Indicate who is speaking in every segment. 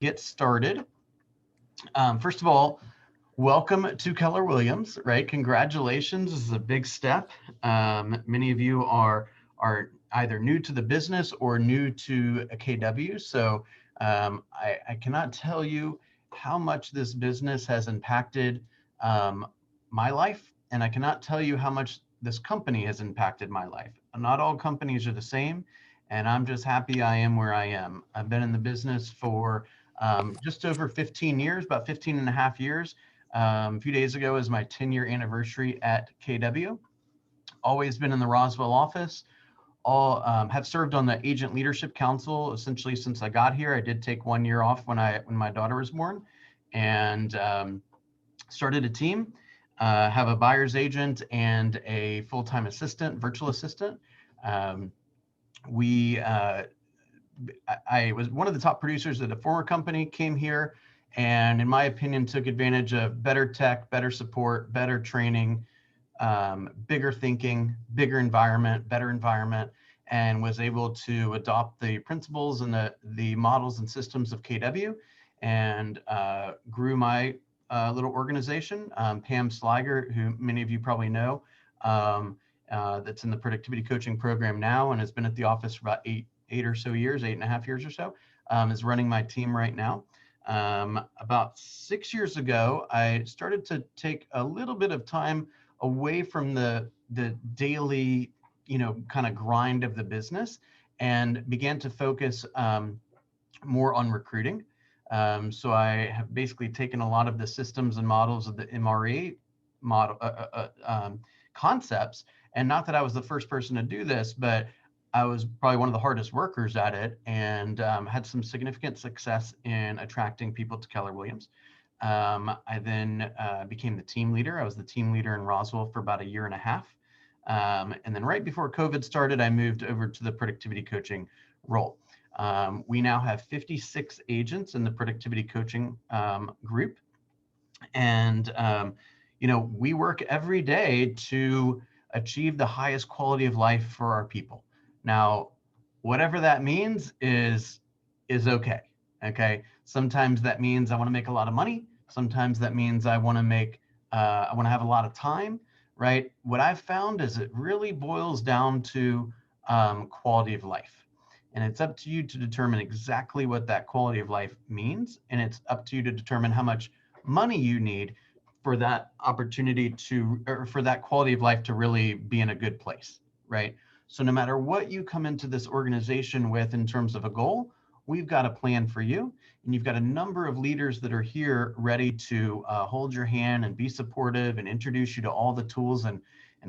Speaker 1: get started. First of all, welcome to Keller Williams, right? Congratulations. This is a big step. Many of you are either new to the business or new to a KW. So I cannot tell you how much this business has impacted my life, and I cannot tell you how much this company has impacted my life. Not all companies are the same, and I'm just happy I am where I am. I've been in the business for just over 15 years, about 15 and a half years. A few days ago is my 10-year anniversary at KW. Always been in the Roswell office. All have served on the Agent Leadership Council essentially since I got here. I did take 1 year off when my daughter was born, and started a team. Have a buyer's agent and a full-time assistant, virtual assistant. I was one of the top producers at a former company, came here, and in my opinion, took advantage of better tech, better support, better training, bigger thinking, bigger environment, better environment, and was able to adopt the principles and the models and systems of KW, and grew my little organization. Pam Sliger, who many of you probably know, that's in the productivity coaching program now and has been at the office for about eight or so years, 8.5 years or so, is running my team right now. About 6 years ago, I started to take a little bit of time away from the daily, kind of grind of the business, and began to focus more on recruiting. So I have basically taken a lot of the systems and models of the MRE model concepts, and not that I was the first person to do this, but I was probably one of the hardest workers at it, and had some significant success in attracting people to Keller Williams. I then became the team leader. I was the team leader in Roswell for about 1.5 years. And then right before COVID started, I moved over to the productivity coaching role. We now have 56 agents in the productivity coaching group. And, we work every day to achieve the highest quality of life for our people. Now, whatever that means is okay. Okay. Sometimes that means I want to make a lot of money. Sometimes that means I want to have a lot of time, right? What I've found is it really boils down to quality of life. And it's up to you to determine exactly what that quality of life means. And it's up to you to determine how much money you need for that opportunity or for that quality of life to really be in a good place, right? So no matter what you come into this organization with in terms of a goal, we've got a plan for you. And you've got a number of leaders that are here ready to hold your hand and be supportive and introduce you to all the tools and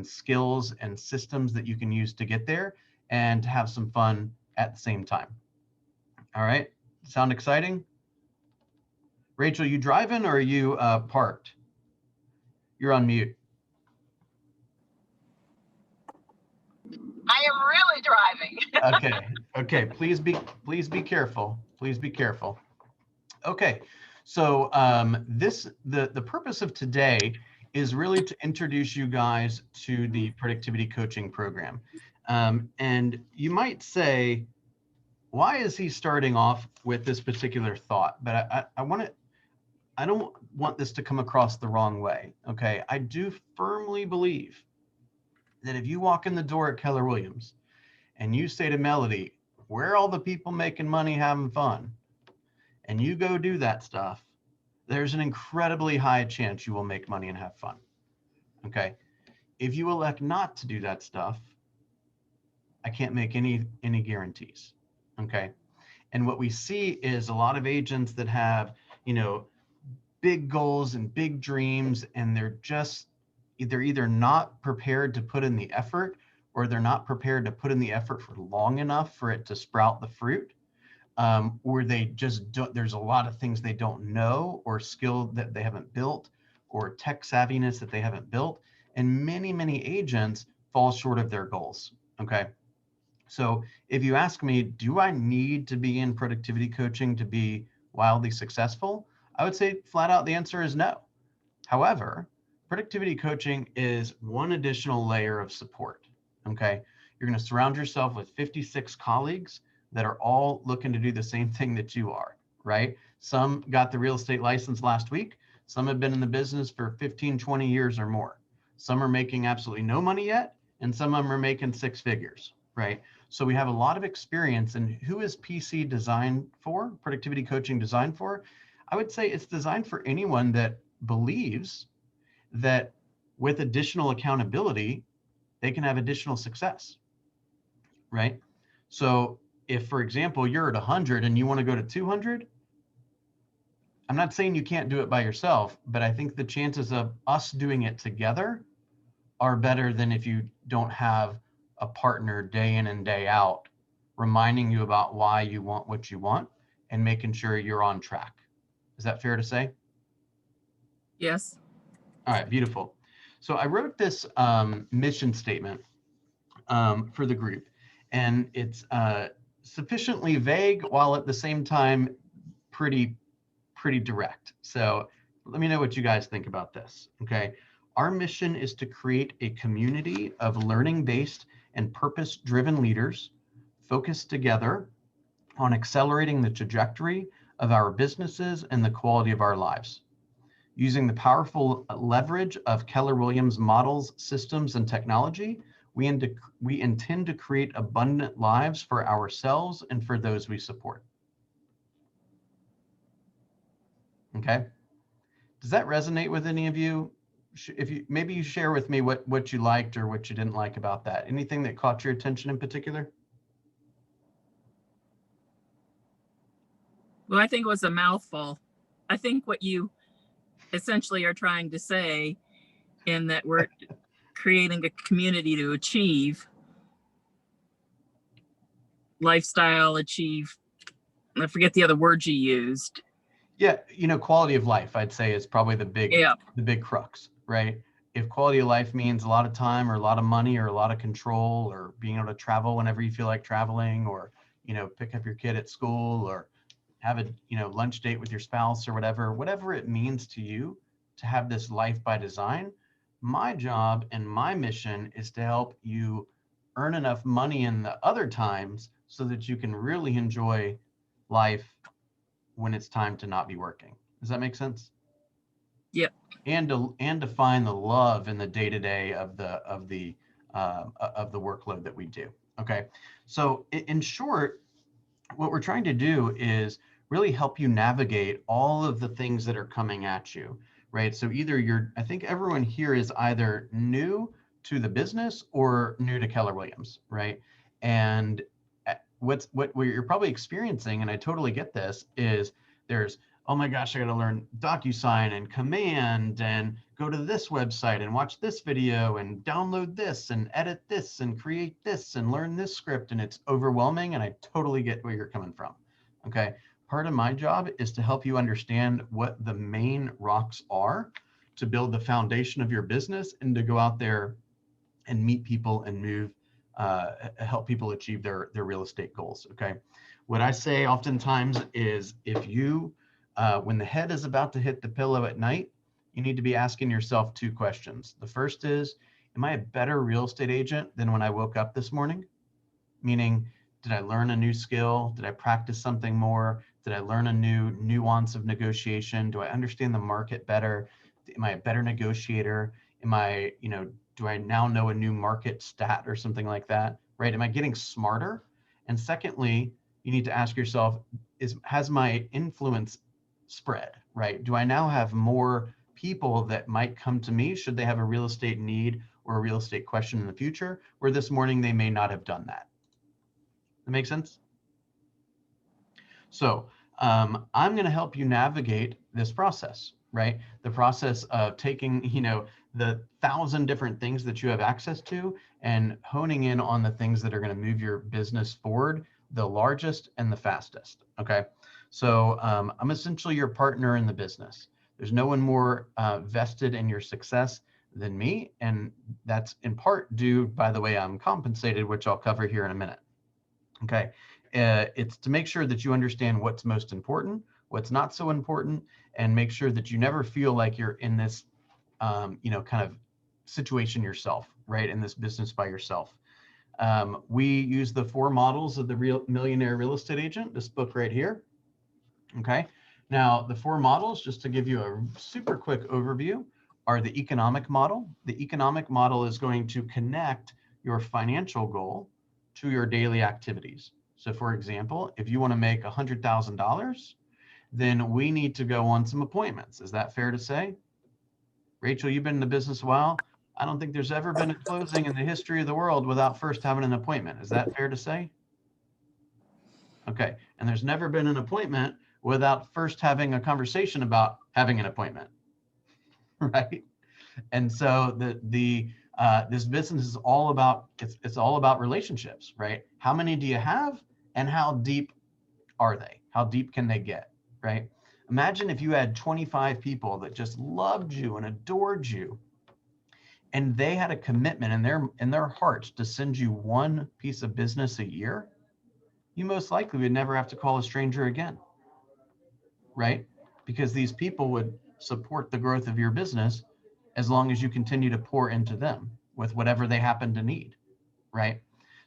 Speaker 1: skills and systems that you can use to get there and to have some fun at the same time. All right, sound exciting? Rachel, you driving or are you parked? You're on mute.
Speaker 2: I am really driving.
Speaker 1: Okay. Please be careful. Please be careful. Okay. So the purpose of today is really to introduce you guys to the productivity coaching program. And you might say, why is he starting off with this particular thought? But I don't want this to come across the wrong way. Okay. I do firmly believe that if you walk in the door at Keller Williams and you say to Melody, where are all the people making money, having fun? And you go do that stuff, there's an incredibly high chance you will make money and have fun. Okay. If you elect not to do that stuff, I can't make any guarantees. Okay. And what we see is a lot of agents that have, big goals and big dreams, and they're either not prepared to put in the effort, or they're not prepared to put in the effort for long enough for it to sprout the fruit, or they just don't, there's a lot of things they don't know, or skill that they haven't built, or tech savviness that they haven't built. And many agents fall short of their goals. Okay. So if you ask me, do I need to be in productivity coaching to be wildly successful? I would say flat out the answer is no. However, productivity coaching is one additional layer of support. Okay. You're going to surround yourself with 56 colleagues that are all looking to do the same thing that you are, right? Some got the real estate license last week. Some have been in the business for 15, 20 years or more. Some are making absolutely no money yet, and some of them are making six figures, right? So we have a lot of experience. And who is PC designed for, productivity coaching designed for? I would say it's designed for anyone that believes that with additional accountability, they can have additional success, right? So if, for example, you're at 100 and you want to go to 200, I'm not saying you can't do it by yourself, but I think the chances of us doing it together are better than if you don't have a partner day in and day out reminding you about why you want what you want and making sure you're on track. Is that fair to say?
Speaker 3: Yes.
Speaker 1: All right, beautiful. So I wrote this mission statement for the group, and it's sufficiently vague while at the same time pretty direct. So let me know what you guys think about this. Okay. Our mission is to create a community of learning-based and purpose-driven leaders focused together on accelerating the trajectory of our businesses and the quality of our lives. Using the powerful leverage of Keller Williams models, systems, and technology, we intend to create abundant lives for ourselves and for those we support. Okay. Does that resonate with any of you? If you maybe you share with me what you liked or what you didn't like about that. Anything that caught your attention in particular?
Speaker 3: Well, I think it was a mouthful. I think what you essentially are trying to say in that we're creating a community to achieve lifestyle, achieve, I forget the other words you used.
Speaker 1: Yeah, quality of life, I'd say, is probably the big crux, right? If quality of life means a lot of time or a lot of money or a lot of control or being able to travel whenever you feel like traveling, or, pick up your kid at school or have a, lunch date with your spouse or whatever it means to you to have this life by design, my job and my mission is to help you earn enough money in the other times so that you can really enjoy life when it's time to not be working. Does that make sense?
Speaker 3: Yep.
Speaker 1: And to find the love in the day-to-day of the workload that we do. Okay. So in short, what we're trying to do is really help you navigate all of the things that are coming at you, right? So either I think everyone here is either new to the business or new to Keller Williams, right? And what you're probably experiencing, and I totally get this, is there's, oh my gosh, I got to learn DocuSign and Command and go to this website and watch this video and download this and edit this and create this and learn this script. And it's overwhelming. And I totally get where you're coming from. Okay. Part of my job is to help you understand what the main rocks are to build the foundation of your business and to go out there and meet people and move, help people achieve their real estate goals. Okay. What I say oftentimes is if you, when the head is about to hit the pillow at night, you need to be asking yourself two questions. The first is, am I a better real estate agent than when I woke up this morning? Meaning, did I learn a new skill? Did I practice something more? Did I learn a new nuance of negotiation? Do I understand the market better? Am I a better negotiator? Am I, do I now know a new market stat or something like that, right? Am I getting smarter? And secondly, you need to ask yourself, has my influence spread, right? Do I now have more people that might come to me should they have a real estate need or a real estate question in the future, where this morning they may not have done that? That make sense? So I'm going to help you navigate this process, right? The process of taking, the 1,000 different things that you have access to and honing in on the things that are going to move your business forward the largest and the fastest. Okay. So I'm essentially your partner in the business. There's no one more vested in your success than me. And that's in part due by the way I'm compensated, which I'll cover here in a minute. Okay. It's to make sure that you understand what's most important, what's not so important, and make sure that you never feel like you're in this, kind of situation yourself, right? In this business by yourself. We use the 4 models of the Millionaire Real Estate Agent, this book right here. Okay. Now, the four models, just to give you a super quick overview, are the economic model. The economic model is going to connect your financial goal to your daily activities. So for example, if you want to make $100,000, then we need to go on some appointments. Is that fair to say? Rachel, you've been in the business a while. I don't think there's ever been a closing in the history of the world without first having an appointment. Is that fair to say? Okay. And there's never been an appointment without first having a conversation about having an appointment, right? And so this business is all about, it's all about relationships, right? How many do you have and how deep are they? How deep can they get, right? Imagine if you had 25 people that just loved you and adored you, and they had a commitment in their hearts to send you one piece of business a year. You most likely would never have to call a stranger again, right? Because these people would support the growth of your business as long as you continue to pour into them with whatever they happen to need, right?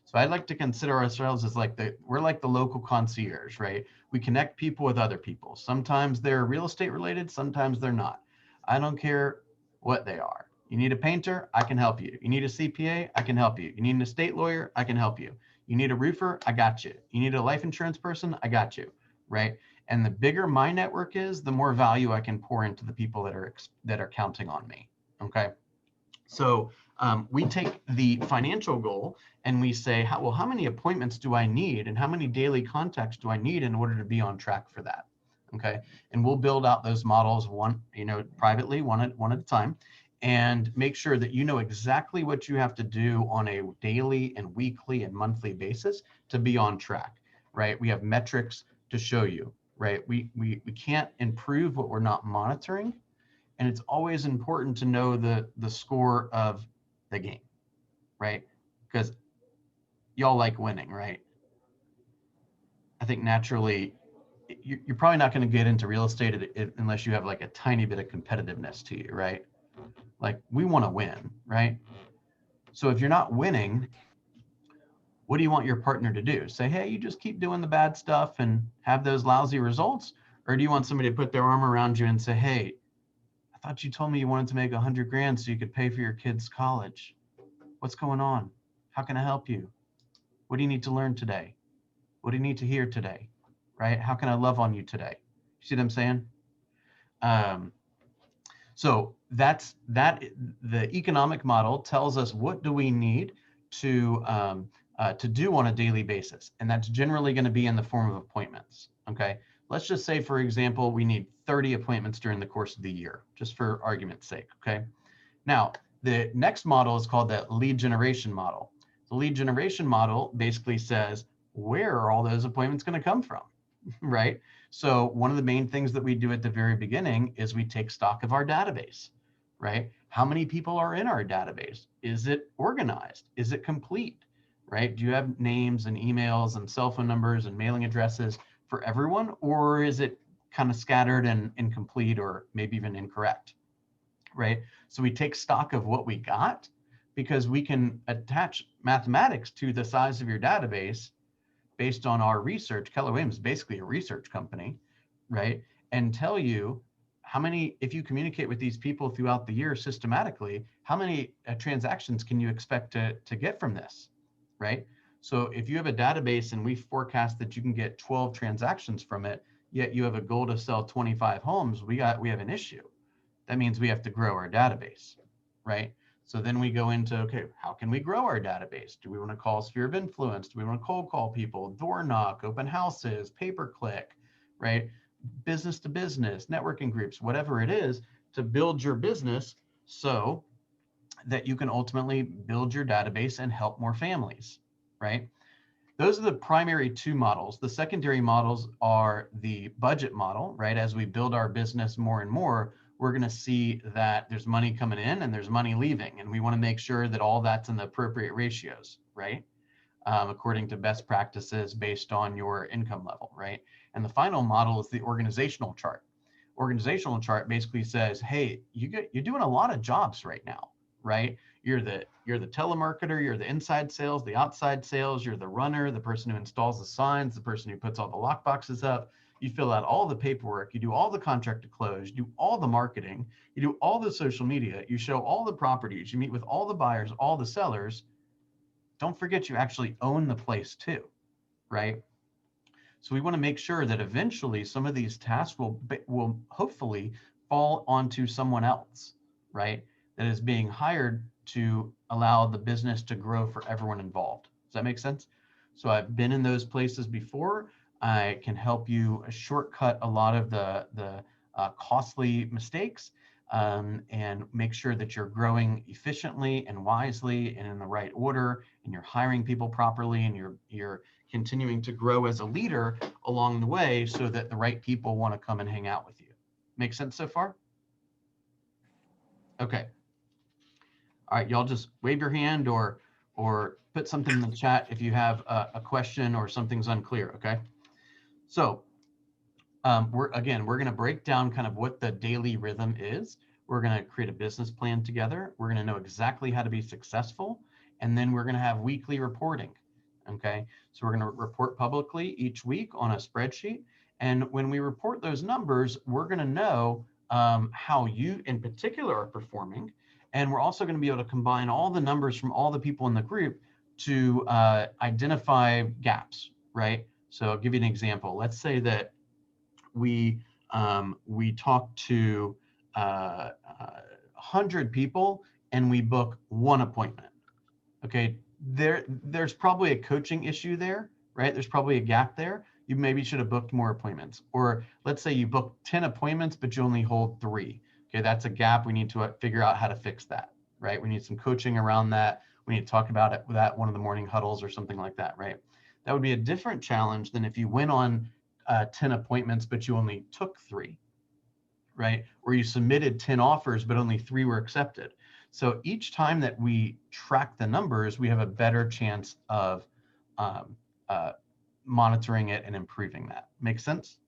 Speaker 1: So I'd like to consider ourselves as we're like the local concierge, right? We connect people with other people. Sometimes they're real estate related, sometimes they're not. I don't care what they are. You need a painter, I can help you. You need a CPA, I can help you. You need an estate lawyer, I can help you. You need a roofer, I got you. You need a life insurance person, I got you, right? And the bigger my network is, the more value I can pour into the people that are counting on me, okay? So we take the financial goal and we say, how many appointments do I need and how many daily contacts do I need in order to be on track for that? Okay, and we'll build out those models privately, one at a time, and make sure that you know exactly what you have to do on a daily and weekly and monthly basis to be on track, right? We have metrics to show you, right? We can't improve what we're not monitoring. And it's always important to know the score of the game, right? Because y'all like winning, right? I think naturally, you're probably not going to get into real estate unless you have like a tiny bit of competitiveness to you, right? Like we want to win, right? So if you're not winning, what do you want your partner to do? Say, hey, you just keep doing the bad stuff and have those lousy results? Or do you want somebody to put their arm around you and say, hey, I thought you told me you wanted to make 100 grand so you could pay for your kids' college. What's going on? How can I help you? What do you need to learn today? What do you need to hear today? Right? How can I love on you today? You see what I'm saying? So that's the economic model tells us what do we need to do on a daily basis, and that's generally going to be in the form of appointments. Okay, let's just say, for example, we need 30 appointments during the course of the year, just for argument's sake. Okay, now the next model is called the lead generation model. The lead generation model basically says, where are all those appointments going to come from? Right? So one of the main things that we do at the very beginning is we take stock of our database, right? How many people are in our database? Is it organized? Is it complete, right? Do you have names and emails and cell phone numbers and mailing addresses for everyone? Or is it kind of scattered and incomplete or maybe even incorrect, right? So we take stock of what we got because we can attach mathematics to the size of your database based on our research. Keller Williams is basically a research company, right? And tell you how many, if you communicate with these people throughout the year systematically, how many transactions can you expect to get from this, right? So if you have a database and we forecast that you can get 12 transactions from it, yet you have a goal to sell 25 homes, we have an issue. That means we have to grow our database, right? So then we go into, okay, how can we grow our database? Do we want to call sphere of influence? Do we want to cold call people, door knock, open houses, pay-per-click, right? Business to business, networking groups, whatever it is, to build your business so that you can ultimately build your database and help more families, right? Those are the primary two models. The secondary models are the budget model, right? As we build our business more and more, we're going to see that there's money coming in and there's money leaving. And we want to make sure that all that's in the appropriate ratios, right? According to best practices based on your income level, right? And the final model is the organizational chart. Organizational chart basically says, hey, you're doing a lot of jobs right now, right? You're the telemarketer, you're the inside sales, the outside sales, you're the runner, the person who installs the signs, the person who puts all the lock boxes up, You fill out all the paperwork, you do all the contract to close, you do all the marketing, you do all the social media, you show all the properties, you meet with all the buyers, all the sellers. Don't forget you actually own the place too, right? So we want to make sure that eventually some of these tasks will hopefully fall onto someone else, right? That is being hired to allow the business to grow for everyone involved. Does that make sense? So I've been in those places before. I can help you shortcut a lot of the costly mistakes, and make sure that you're growing efficiently and wisely and in the right order, and you're hiring people properly, and you're continuing to grow as a leader along the way so that the right people want to come and hang out with you. Make sense so far? Okay. All right, y'all just wave your hand or put something in the chat if you have a question or something's unclear, okay? So we're going to break down kind of what the daily rhythm is. We're going to create a business plan together. We're going to know exactly how to be successful. And then we're going to have weekly reporting. Okay, so we're going to report publicly each week on a spreadsheet. And when we report those numbers, we're going to know how you in particular are performing. And we're also going to be able to combine all the numbers from all the people in the group to identify gaps, right? So I'll give you an example. Let's say that we talk to 100 people and we book one appointment. Okay, there's probably a coaching issue there, right? There's probably a gap there. You maybe should have booked more appointments. Or let's say you booked 10 appointments, but you only hold 3. Okay, that's a gap. We need to figure out how to fix that, right? We need some coaching around that. We need to talk about it at one of the morning huddles or something like that, right? That would be a different challenge than if you went on 10 appointments, but you only took 3, right? Or you submitted 10 offers, but only 3 were accepted. So each time that we track the numbers, we have a better chance of monitoring it and improving that. Make sense?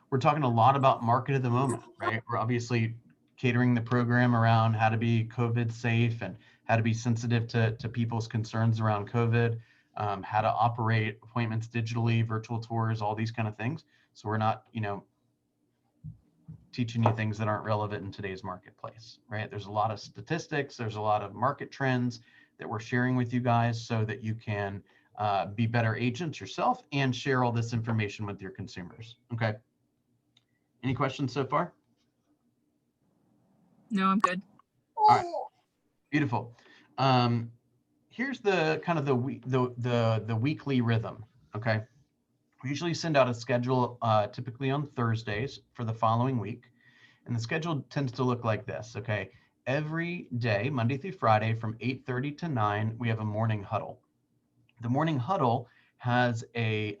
Speaker 1: We're talking a lot about market at the moment, right? We're obviously catering the program around how to be COVID safe and how to be sensitive to people's concerns around COVID, how to operate appointments digitally, virtual tours, all these kind of things. So we're not, teaching you things that aren't relevant in today's marketplace, right? There's a lot of statistics, there's a lot of market trends that we're sharing with you guys so that you can be better agents yourself and share all this information with your consumers, okay? Any questions so far?
Speaker 3: No, I'm good.
Speaker 1: All right, beautiful. Here's the kind of the weekly rhythm, okay? We usually send out a schedule typically on Thursdays for the following week. And the schedule tends to look like this, okay? Every day, Monday through Friday from 8:30 to 9, we have a morning huddle. The morning huddle has a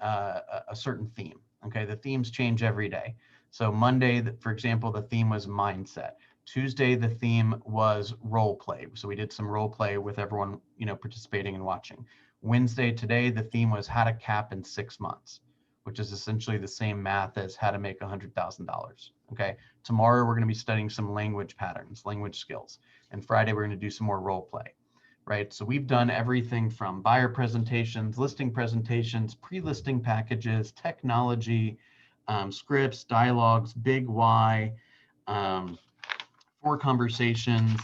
Speaker 1: certain theme, okay? The themes change every day. So Monday, for example, the theme was mindset. Tuesday, the theme was role play. So we did some role play with everyone, participating and watching. Wednesday, today, the theme was how to cap in 6 months, which is essentially the same math as how to make $100,000. Okay. Tomorrow, we're going to be studying some language patterns, language skills. And Friday, we're going to do some more role play, right? So we've done everything from buyer presentations, listing presentations, pre-listing packages, technology, scripts, dialogues, big why, 4 conversations.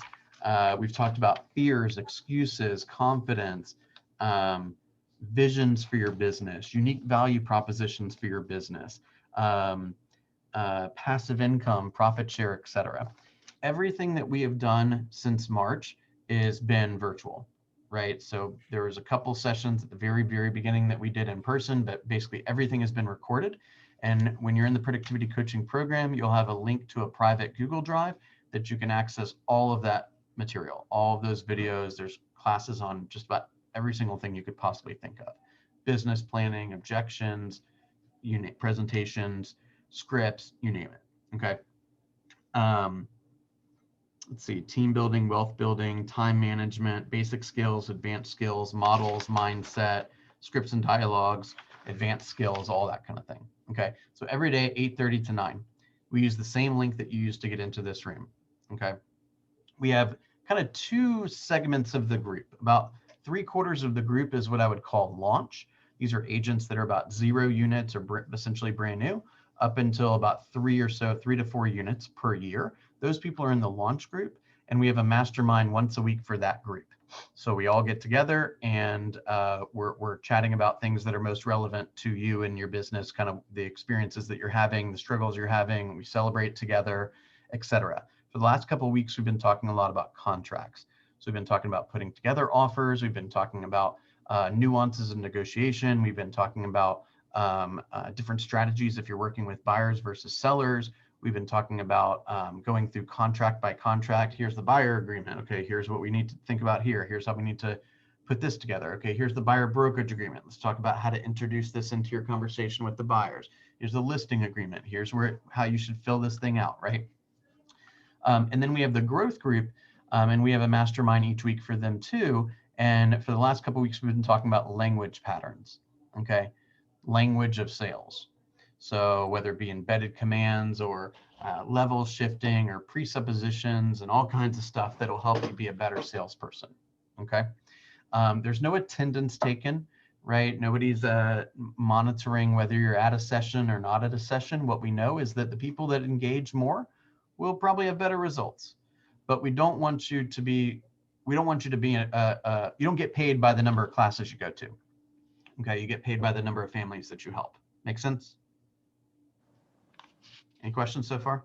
Speaker 1: We've talked about fears, excuses, confidence, visions for your business, unique value propositions for your business, passive income, profit share, etc. Everything that we have done since March has been virtual, right? So there was a couple sessions at the very, very beginning that we did in person, but basically everything has been recorded. And when you're in the productivity coaching program, you'll have a link to a private Google Drive that you can access all of that material, all of those videos. There's classes on just about every single thing you could possibly think of. Business planning, objections, presentations, scripts, you name it, okay? Let's see, team building, wealth building, time management, basic skills, advanced skills, models, mindset, scripts and dialogues, advanced skills, all that kind of thing, okay? So every day, 8:30 to 9. We use the same link that you used to get into this room, okay? We have kind of 2 segments of the group. About 3/4 of the group is what I would call launch. These are agents that are about 0 units or essentially brand new, up until about 3 to 4 units per year. Those people are in the launch group, and we have a mastermind once a week for that group. So we all get together and we're chatting about things that are most relevant to you and your business, kind of the experiences that you're having, the struggles you're having. We celebrate together, etc. For the last couple of weeks, we've been talking a lot about contracts. So we've been talking about putting together offers. We've been talking about nuances of negotiation. We've been talking about different strategies if you're working with buyers versus sellers. We've been talking about going through contract by contract. Here's the buyer agreement. Okay, here's what we need to think about here. Here's how we need to put this together. Okay, here's the buyer brokerage agreement. Let's talk about how to introduce this into your conversation with the buyers. Here's the listing agreement. Here's how you should fill this thing out, right? And then we have the growth group, and we have a mastermind each week for them too. And for the last couple of weeks, we've been talking about language patterns, okay? Language of sales. So whether it be embedded commands or level shifting or presuppositions and all kinds of stuff that'll help you be a better salesperson, okay? There's no attendance taken, right? Nobody's monitoring whether you're at a session or not at a session. What we know is that the people that engage more will probably have better results. But we don't want you to be, you don't get paid by the number of classes you go to, okay? You get paid by the number of families that you help. Make sense? Any questions so far?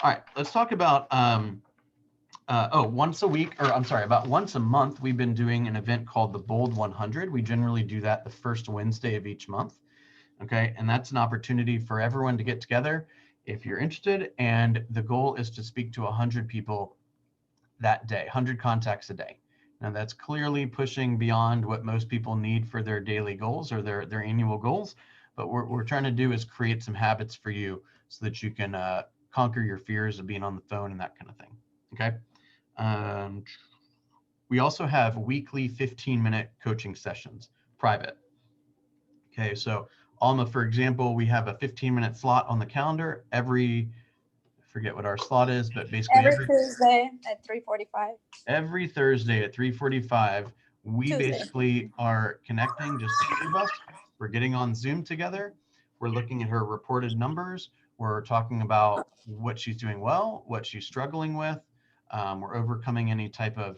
Speaker 1: All right, let's talk about, once a week, or I'm sorry, about once a month, we've been doing an event called the Bold 100. We generally do that the first Wednesday of each month, okay? And that's an opportunity for everyone to get together if you're interested. And the goal is to speak to 100 people that day, 100 contacts a day. Now that's clearly pushing beyond what most people need for their daily goals or their annual goals. But what we're trying to do is create some habits for you so that you can conquer your fears of being on the phone and that kind of thing, okay? We also have weekly 15-minute coaching sessions, private. Okay, so Alma, for example, we have a 15-minute slot on the calendar I forget what our slot is, but basically
Speaker 4: every Tuesday at 3:45.
Speaker 1: Every Thursday at 3:45, we
Speaker 4: Tuesday.
Speaker 1: Basically are connecting, just the two of us. We're getting on Zoom together. We're looking at her reported numbers. We're talking about what she's doing well, what she's struggling with. We're overcoming any type of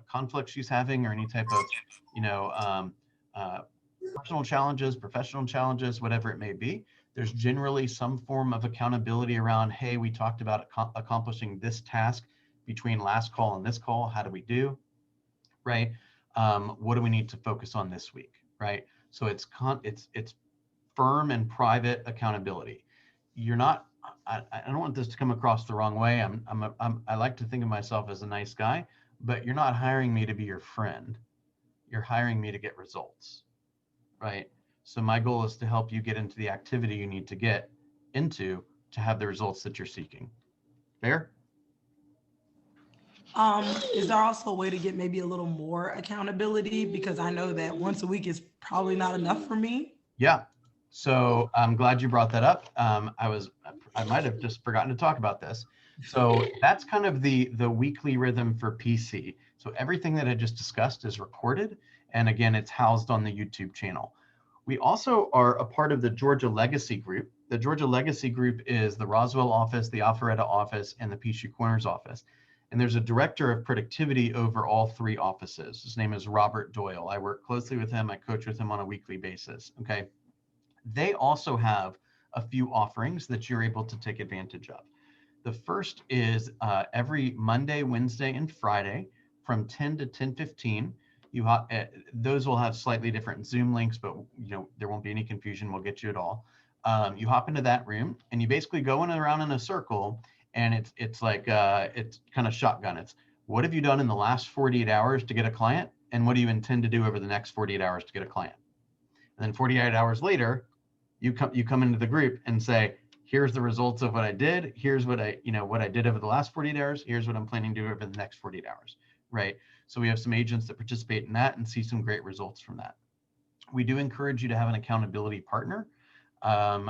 Speaker 1: conflict she's having or any type of, personal challenges, professional challenges, whatever it may be. There's generally some form of accountability around, hey, we talked about accomplishing this task between last call and this call. How do we do, right? What do we need to focus on this week, right? So it's firm and private accountability. You're not, I don't want this to come across the wrong way. I like to think of myself as a nice guy, but you're not hiring me to be your friend. You're hiring me to get results, right? So my goal is to help you get into the activity you need to get into to have the results that you're seeking. Fair?
Speaker 5: Is there also a way to get maybe a little more accountability? Because I know that once a week is probably not enough for me.
Speaker 1: Yeah. So I'm glad you brought that up. I might have just forgotten to talk about this. So that's kind of the weekly rhythm for PC. So everything that I just discussed is recorded. And again, it's housed on the YouTube channel. We also are a part of the Georgia Legacy Group. The Georgia Legacy Group is the Roswell office, the Alpharetta office, and the Peachtree Corners office. And there's a director of productivity over all three offices. His name is Robert Doyle. I work closely with him. I coach with him on a weekly basis, okay? They also have a few offerings that you're able to take advantage of. The first is every Monday, Wednesday, and Friday from 10 to 10:15. Those will have slightly different Zoom links, but there won't be any confusion. We'll get you it all. You hop into that room and you basically go around in a circle, and it's like it's kind of shotgun. It's what have you done in the last 48 hours to get a client, and what do you intend to do over the next 48 hours to get a client? And then 48 hours later, you come into the group and say, here's the results of what I did. Here's what I did over the last 48 hours. Here's what I'm planning to do over the next 48 hours, right? So we have some agents that participate in that and see some great results from that. We do encourage you to have an accountability partner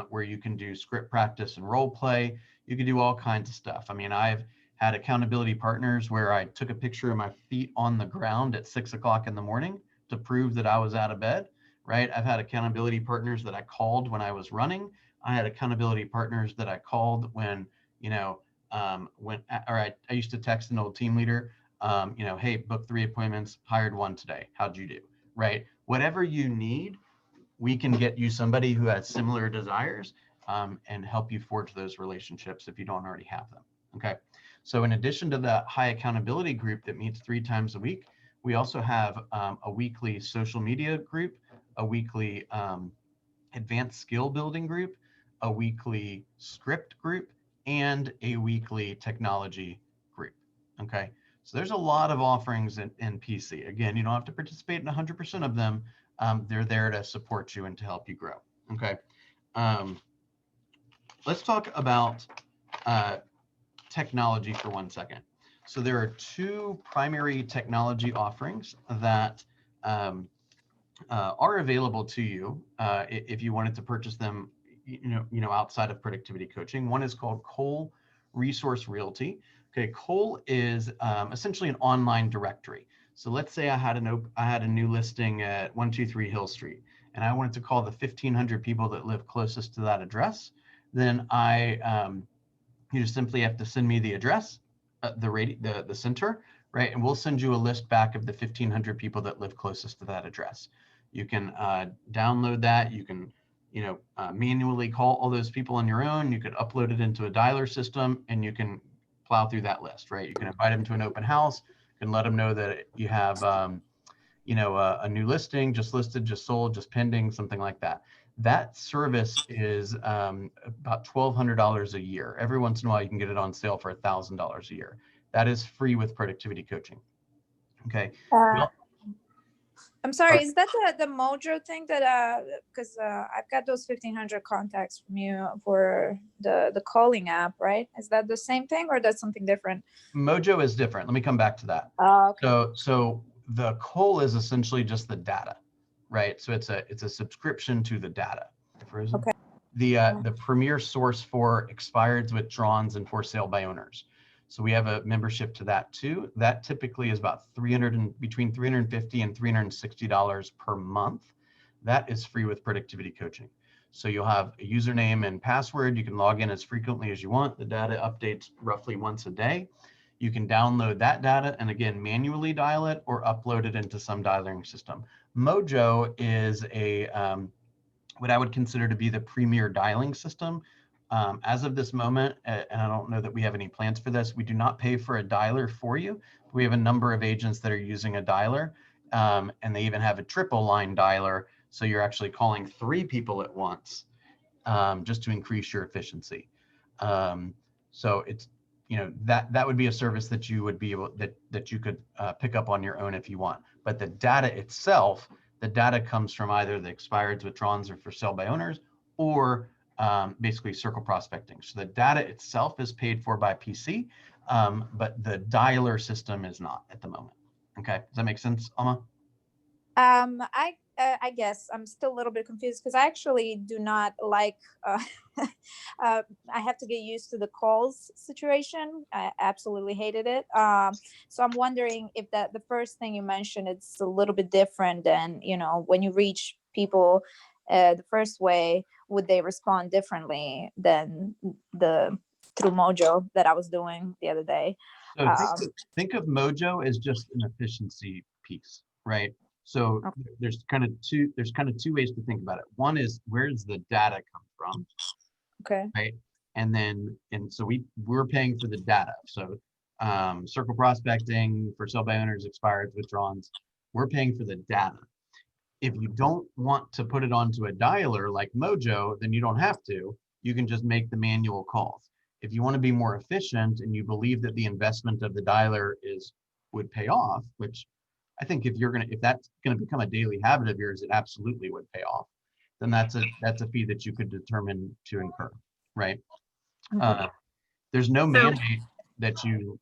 Speaker 1: where you can do script practice and role play. You can do all kinds of stuff. I mean, I've had accountability partners where I took a picture of my feet on the ground at 6 o'clock in the morning to prove that I was out of bed. right? I've had accountability partners that I called when I was running. I had accountability partners that I called when, I used to text an old team leader, hey, book 3 appointments, hired 1 today. How'd you do? Right? Whatever you need, we can get you somebody who has similar desires and help you forge those relationships if you don't already have them. Okay. So in addition to the high accountability group that meets 3 times a week, we also have a weekly social media group, a weekly advanced skill building group, a weekly script group, and a weekly technology group. Okay. So there's a lot of offerings in PC. Again, you don't have to participate in 100% of them. They're there to support you and to help you grow. Okay. Let's talk about technology for 1 second. So there are 2 primary technology offerings that are available to you if you wanted to purchase them, outside of productivity coaching. One is called Cole Resource Realty. Okay, Cole is essentially an online directory. So let's say I had a new listing at 123 Hill Street, and I wanted to call the 1,500 people that live closest to that address. Then you just simply have to send me the address, the center, right? And we'll send you a list back of the 1,500 people that live closest to that address. You can download that. You can, manually call all those people on your own. You could upload it into a dialer system, and you can plow through that list, right? You can invite them to an open house. You can let them know that you have, a new listing, just listed, just sold, just pending, something like that. That service is about $1,200 a year. Every once in a while, you can get it on sale for $1,000 a year. That is free with productivity coaching. Okay.
Speaker 4: I'm sorry, is that the Mojo thing that because I've got those 1,500 contacts from you for the calling app, right? Is that the same thing or that's something different?
Speaker 1: Mojo is different. Let me come back to that.
Speaker 4: Okay.
Speaker 1: So the Cole is essentially just the data, right? So it's a subscription to the data.
Speaker 4: Okay.
Speaker 1: The premier source for expireds, withdrawals, and for sale by owners. So we have a membership to that too. That typically is about between $350 and $360 per month. That is free with productivity coaching. So you'll have a username and password. You can log in as frequently as you want. The data updates roughly once a day. You can download that data and again, manually dial it or upload it into some dialing system. Mojo is what I would consider to be the premier dialing system. As of this moment, and I don't know that we have any plans for this, we do not pay for a dialer for you. We have a number of agents that are using a dialer, and they even have a triple line dialer. So you're actually calling 3 people at once, just to increase your efficiency. So it's, that would be a service that you would be able, that you could pick up on your own if you want. But the data itself, the data comes from either the expireds, withdrawals, or for sale by owners, or basically circle prospecting. So the data itself is paid for by PC, but the dialer system is not at the moment. Okay, does that make sense, Alma?
Speaker 4: I guess I'm still a little bit confused because I actually do not like. I have to get used to the calls situation. I absolutely hated it. So I'm wondering if the first thing you mentioned, it's a little bit different than when you reach people the first way. Would they respond differently than through Mojo that I was doing the other day?
Speaker 1: So think of Mojo as just an efficiency piece, right? So
Speaker 4: Okay.
Speaker 1: there's kind of two ways to think about it. One is, where does the data come from?
Speaker 4: Okay.
Speaker 1: Right. And so we're paying for the data. So circle prospecting, for sale by owners, expireds, withdrawals, we're paying for the data. If you don't want to put it onto a dialer like Mojo, then you don't have to. You can just make the manual calls. If you want to be more efficient and you believe that the investment of the dialer would pay off, which I think if that's gonna become a daily habit of yours, it absolutely would pay off. Then that's a fee that you could determine to incur, right?
Speaker 4: Okay.
Speaker 1: There's no
Speaker 3: So-
Speaker 1: mandate that you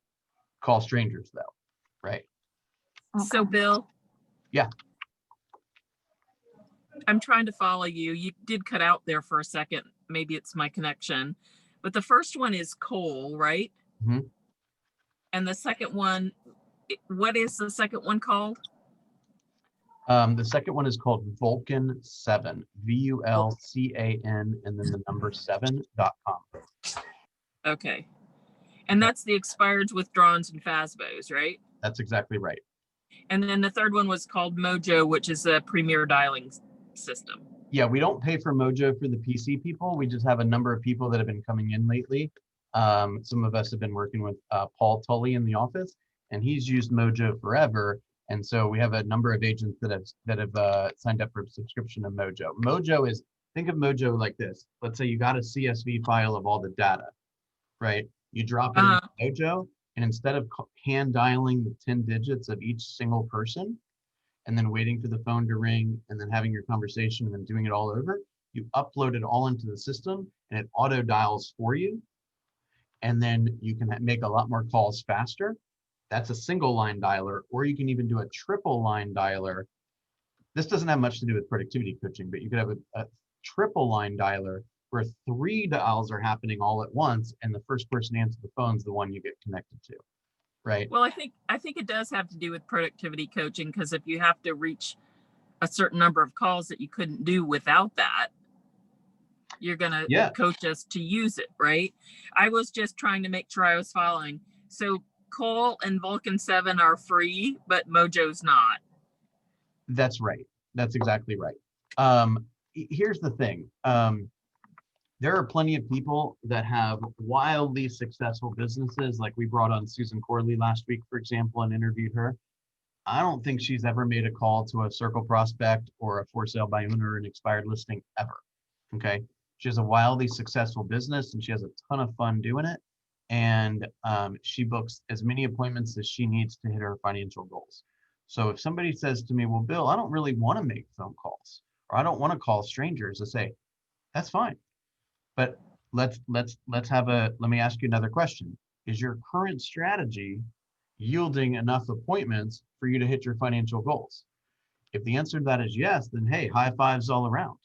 Speaker 1: call strangers though, right?
Speaker 3: So
Speaker 4: Okay.
Speaker 3: Bill?
Speaker 1: Yeah.
Speaker 3: I'm trying to follow you. You did cut out there for a second. Maybe it's my connection. But the first one is Cole, right?
Speaker 1: Mhm.
Speaker 3: And the second one, what is the second one called?
Speaker 1: The second one is called Vulcan 7, VULCAN, and then the number 7.com.
Speaker 3: Okay. And that's the expireds, withdrawals, and FASBOs, right?
Speaker 1: That's exactly right.
Speaker 3: And then the third one was called Mojo, which is a premier dialing system.
Speaker 1: Yeah, we don't pay for Mojo for the PC people. We just have a number of people that have been coming in lately. Some of us have been working with Paul Tully in the office, and he's used Mojo forever. And so we have a number of agents that have signed up for a subscription to Mojo. Mojo is, think of Mojo like this. Let's say you got a CSV file of all the data, right? You drop it in Mojo, and instead of hand dialing the 10 digits of each single person, and then waiting for the phone to ring, and then having your conversation, and then doing it all over, you upload it all into the system, and it auto dials for you. And then you can make a lot more calls faster. That's a single line dialer, or you can even do a triple line dialer. This doesn't have much to do with productivity coaching, but you could have a triple line dialer where 3 dials are happening all at once, and the first person to answer the phone is the one you get connected to, right?
Speaker 3: Well, I think it does have to do with productivity coaching, because if you have to reach a certain number of calls that you couldn't do without that, you're gonna coach us to use it, right? I was just trying to make sure I was following. So Cole and Vulcan 7 are free, but Mojo's not.
Speaker 1: That's right. That's exactly right. Here's the thing. There are plenty of people that have wildly successful businesses. Like we brought on Susan Corley last week, for example, and interviewed her. I don't think she's ever made a call to a circle prospect or a for sale by owner or an expired listing ever. Okay. She has a wildly successful business and she has a ton of fun doing it. And she books as many appointments as she needs to hit her financial goals. So if somebody says to me, well, Bill, I don't really want to make phone calls, or I don't want to call strangers, I say, that's fine. But let me ask you another question. Is your current strategy yielding enough appointments for you to hit your financial goals? If the answer to that is yes, then hey, high fives all around.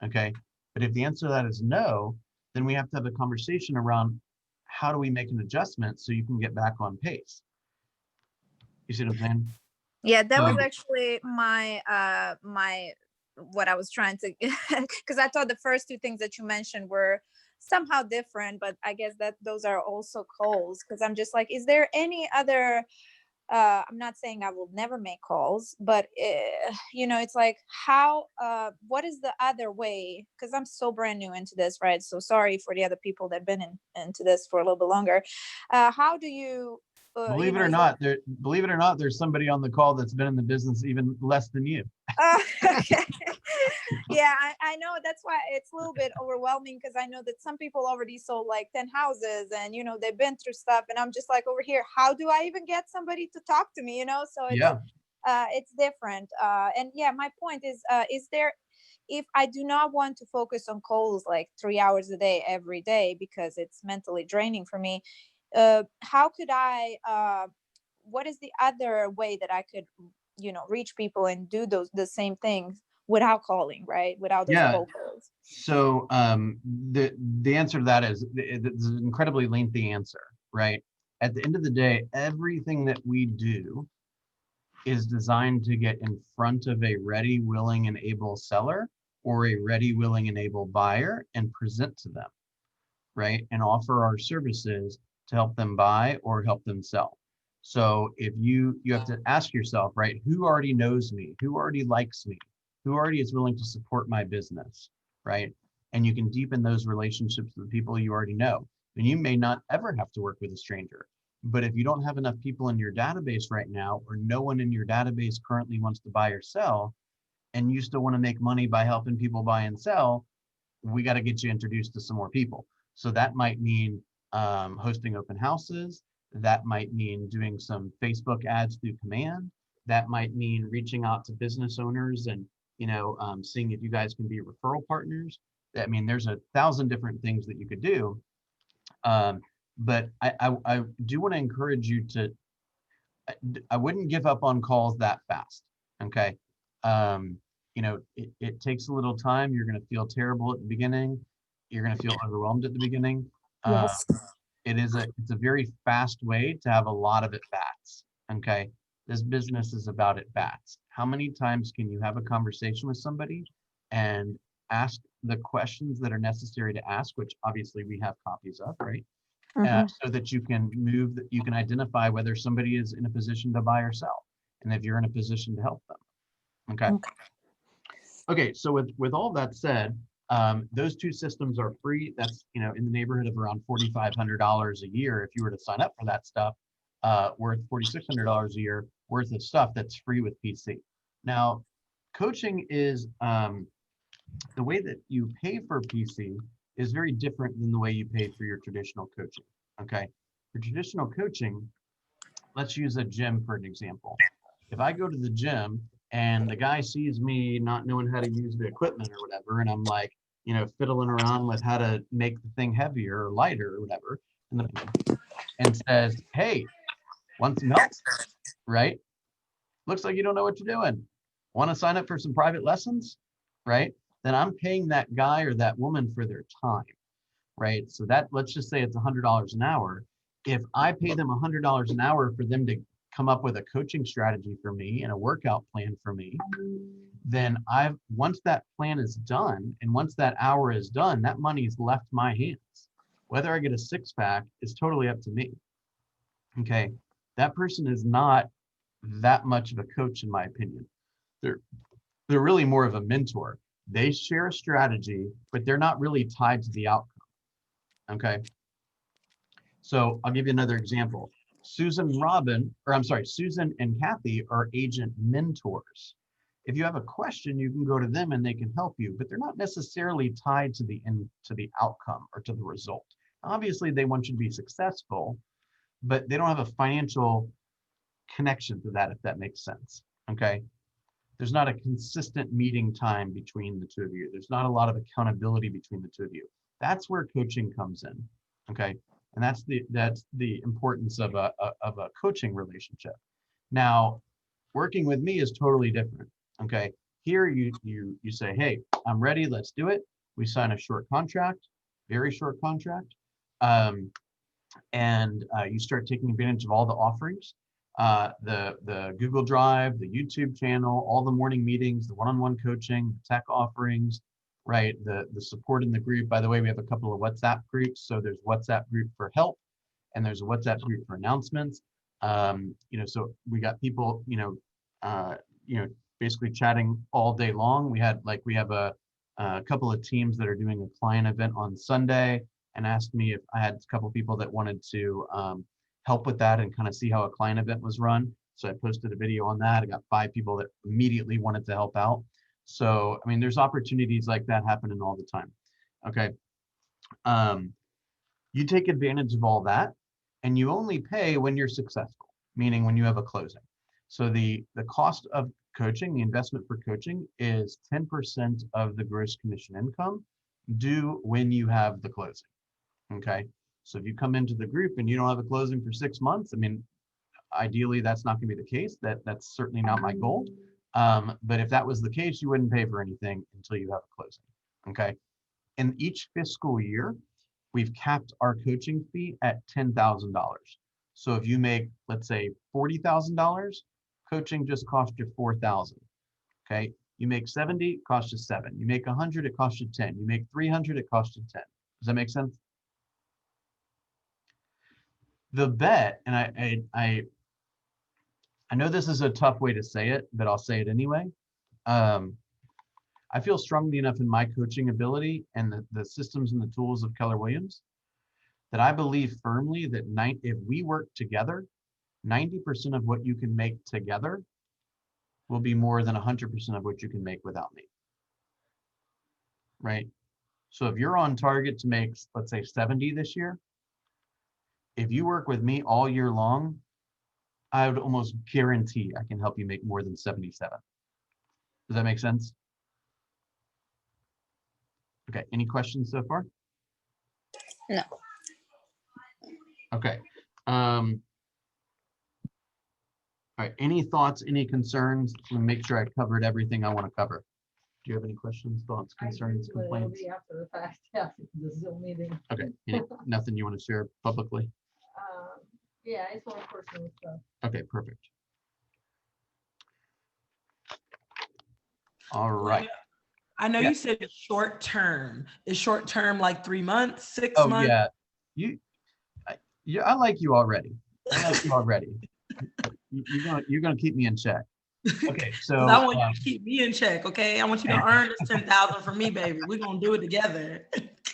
Speaker 1: Okay. But if the answer to that is no, then we have to have a conversation around how do we make an adjustment so you can get back on pace? You see what I'm saying?
Speaker 4: Yeah, that was actually my what I was trying to, because I thought the first two things that you mentioned were somehow different, but I guess that those are also calls, because I'm just like, is there any other, I'm not saying I will never make calls, but it's like how, what is the other way? Because I'm so brand new into this, right? So sorry for the other people that have been into this for a little bit longer. How do you,
Speaker 1: believe it or not, there's somebody on the call that's been in the business even less than you.
Speaker 4: Okay. Yeah, I know. That's why it's a little bit overwhelming, because I know that some people already sold like 10 houses and, they've been through stuff. And I'm just like over here, how do I even get somebody to talk to me, So it's different. And yeah, my point is there, if I do not want to focus on calls like 3 hours a day, every day, because it's mentally draining for me, how could I, what is the other way that I could, reach people and do the same things without calling, right? Without those cold calls.
Speaker 1: So the answer to that is, it's an incredibly lengthy answer, right? At the end of the day, everything that we do is designed to get in front of a ready, willing, and able seller or a ready, willing, and able buyer and present to them, right? And offer our services to help them buy or help them sell. So if you have to ask yourself, right, who already knows me? Who already likes me? Who already is willing to support my business, right? And you can deepen those relationships with the people you already know. And you may not ever have to work with a stranger. But if you don't have enough people in your database right now, or no one in your database currently wants to buy or sell, and you still want to make money by helping people buy and sell, we got to get you introduced to some more people. So that might mean hosting open houses. That might mean doing some Facebook ads through command. That might mean reaching out to business owners and seeing if you guys can be referral partners. I mean, there's 1,000 different things that you could do. But I do want to encourage you to, I wouldn't give up on calls that fast. Okay. It takes a little time. You're going to feel terrible at the beginning. You're going to feel overwhelmed at the beginning.
Speaker 4: Yes.
Speaker 1: It's a very fast way to have a lot of at-bats. Okay. This business is about at bats. How many times can you have a conversation with somebody and ask the questions that are necessary to ask, which obviously we have copies of, right? So that you can you can identify whether somebody is in a position to buy or sell, and if you're in a position to help them. Okay. Okay. So with all that said, those two systems are free. That's, you know, in the neighborhood of around $4,500 a year if you were to sign up for that stuff, worth $4,600 a year worth of stuff that's free with PC. Now, coaching is the way that you pay for PC is very different than the way you pay for your traditional coaching. Okay, for traditional coaching, let's use a gym for an example. If I go to the gym and the guy sees me not knowing how to use the equipment or whatever, and I'm like, you know, fiddling around with how to make the thing heavier or lighter or whatever, and says, hey, want some help? Right? Looks like you don't know what you're doing. Want to sign up for some private lessons? Right? Then I'm paying that guy or that woman for their time, right? So that, let's just say it's $100 an hour. If I pay them $100 an hour for them to come up with a coaching strategy for me and a workout plan for me, then once that plan is done and once that hour is done, that money's left my hands. Whether I get a six-pack is totally up to me. Okay, that person is not that much of a coach in my opinion. They're really more of a mentor. They share a strategy, but they're not really tied to the outcome. Okay. So I'll give you another example. Susan and Kathy are agent mentors. If you have a question, you can go to them and they can help you, but they're not necessarily tied to the outcome or to the result. Obviously, they want you to be successful, but they don't have a financial connection to that, if that makes sense. Okay. There's not a consistent meeting time between the two of you. There's not a lot of accountability between the two of you. That's where coaching comes in, okay? And that's the importance of a coaching relationship. Now, working with me is totally different, okay? Here you say, hey, I'm ready, let's do it. We sign a short contract, very short contract, and you start taking advantage of all the offerings. The Google Drive, the YouTube channel, all the morning meetings, the one-on-one coaching, the tech offerings, right? The support in the group. By the way, we have a couple of WhatsApp groups. So there's WhatsApp group for help, and there's a WhatsApp group for announcements. You know, so we got people, basically chatting all day long. We have a couple of teams that are doing a client event on Sunday, and asked me if I had a couple of people that wanted to help with that and kind of see how a client event was run. So I posted a video on that. I got 5 people that immediately wanted to help out. So, I mean, there's opportunities like that happening all the time. Okay. You take advantage of all that, and you only pay when you're successful, meaning when you have a closing. So the cost of coaching, the investment for coaching is 10% of the gross commission income due when you have the closing. Okay. So if you come into the group and you don't have a closing for 6 months, I mean, ideally that's not going to be the case. That's certainly not my goal. But if that was the case, you wouldn't pay for anything until you have a closing. Okay. In each fiscal year, we've capped our coaching fee at $10,000. So if you make, let's say, $40,000, coaching just costs you $4,000. Okay. You make 70, it costs you 7. You make 100, it costs you 10. You make 300, it costs you 10. Does that make sense? The bet, and I know this is a tough way to say it, but I'll say it anyway. I feel strongly enough in my coaching ability and the systems and the tools of Keller Williams that I believe firmly that if we work together, 90% of what you can make together will be more than 100% of what you can make without me. Right? So if you're on target to make, let's say, 70 this year, if you work with me all year long, I would almost guarantee I can help you make more than 77. Does that make sense? Okay, any questions so far?
Speaker 4: No.
Speaker 1: Okay. All right, any thoughts, any concerns? Let me make sure I covered everything I want to cover. Do you have any questions, thoughts, concerns, complaints?
Speaker 6: After the fact, after the Zoom meeting.
Speaker 1: Okay, nothing you want to share publicly?
Speaker 6: Yeah, it's more personal stuff.
Speaker 1: Okay, perfect. All right.
Speaker 5: I know
Speaker 1: Yeah.
Speaker 5: you said short term. Is short term like 3 months, 6
Speaker 1: Oh
Speaker 5: months?
Speaker 1: yeah. I like you already. I like you already. You're gonna keep me in check. Okay,
Speaker 5: 'Cause
Speaker 1: so
Speaker 5: I want you to keep me in check, okay? I want you to earn this 10,000 from me, baby. We're gonna do it together.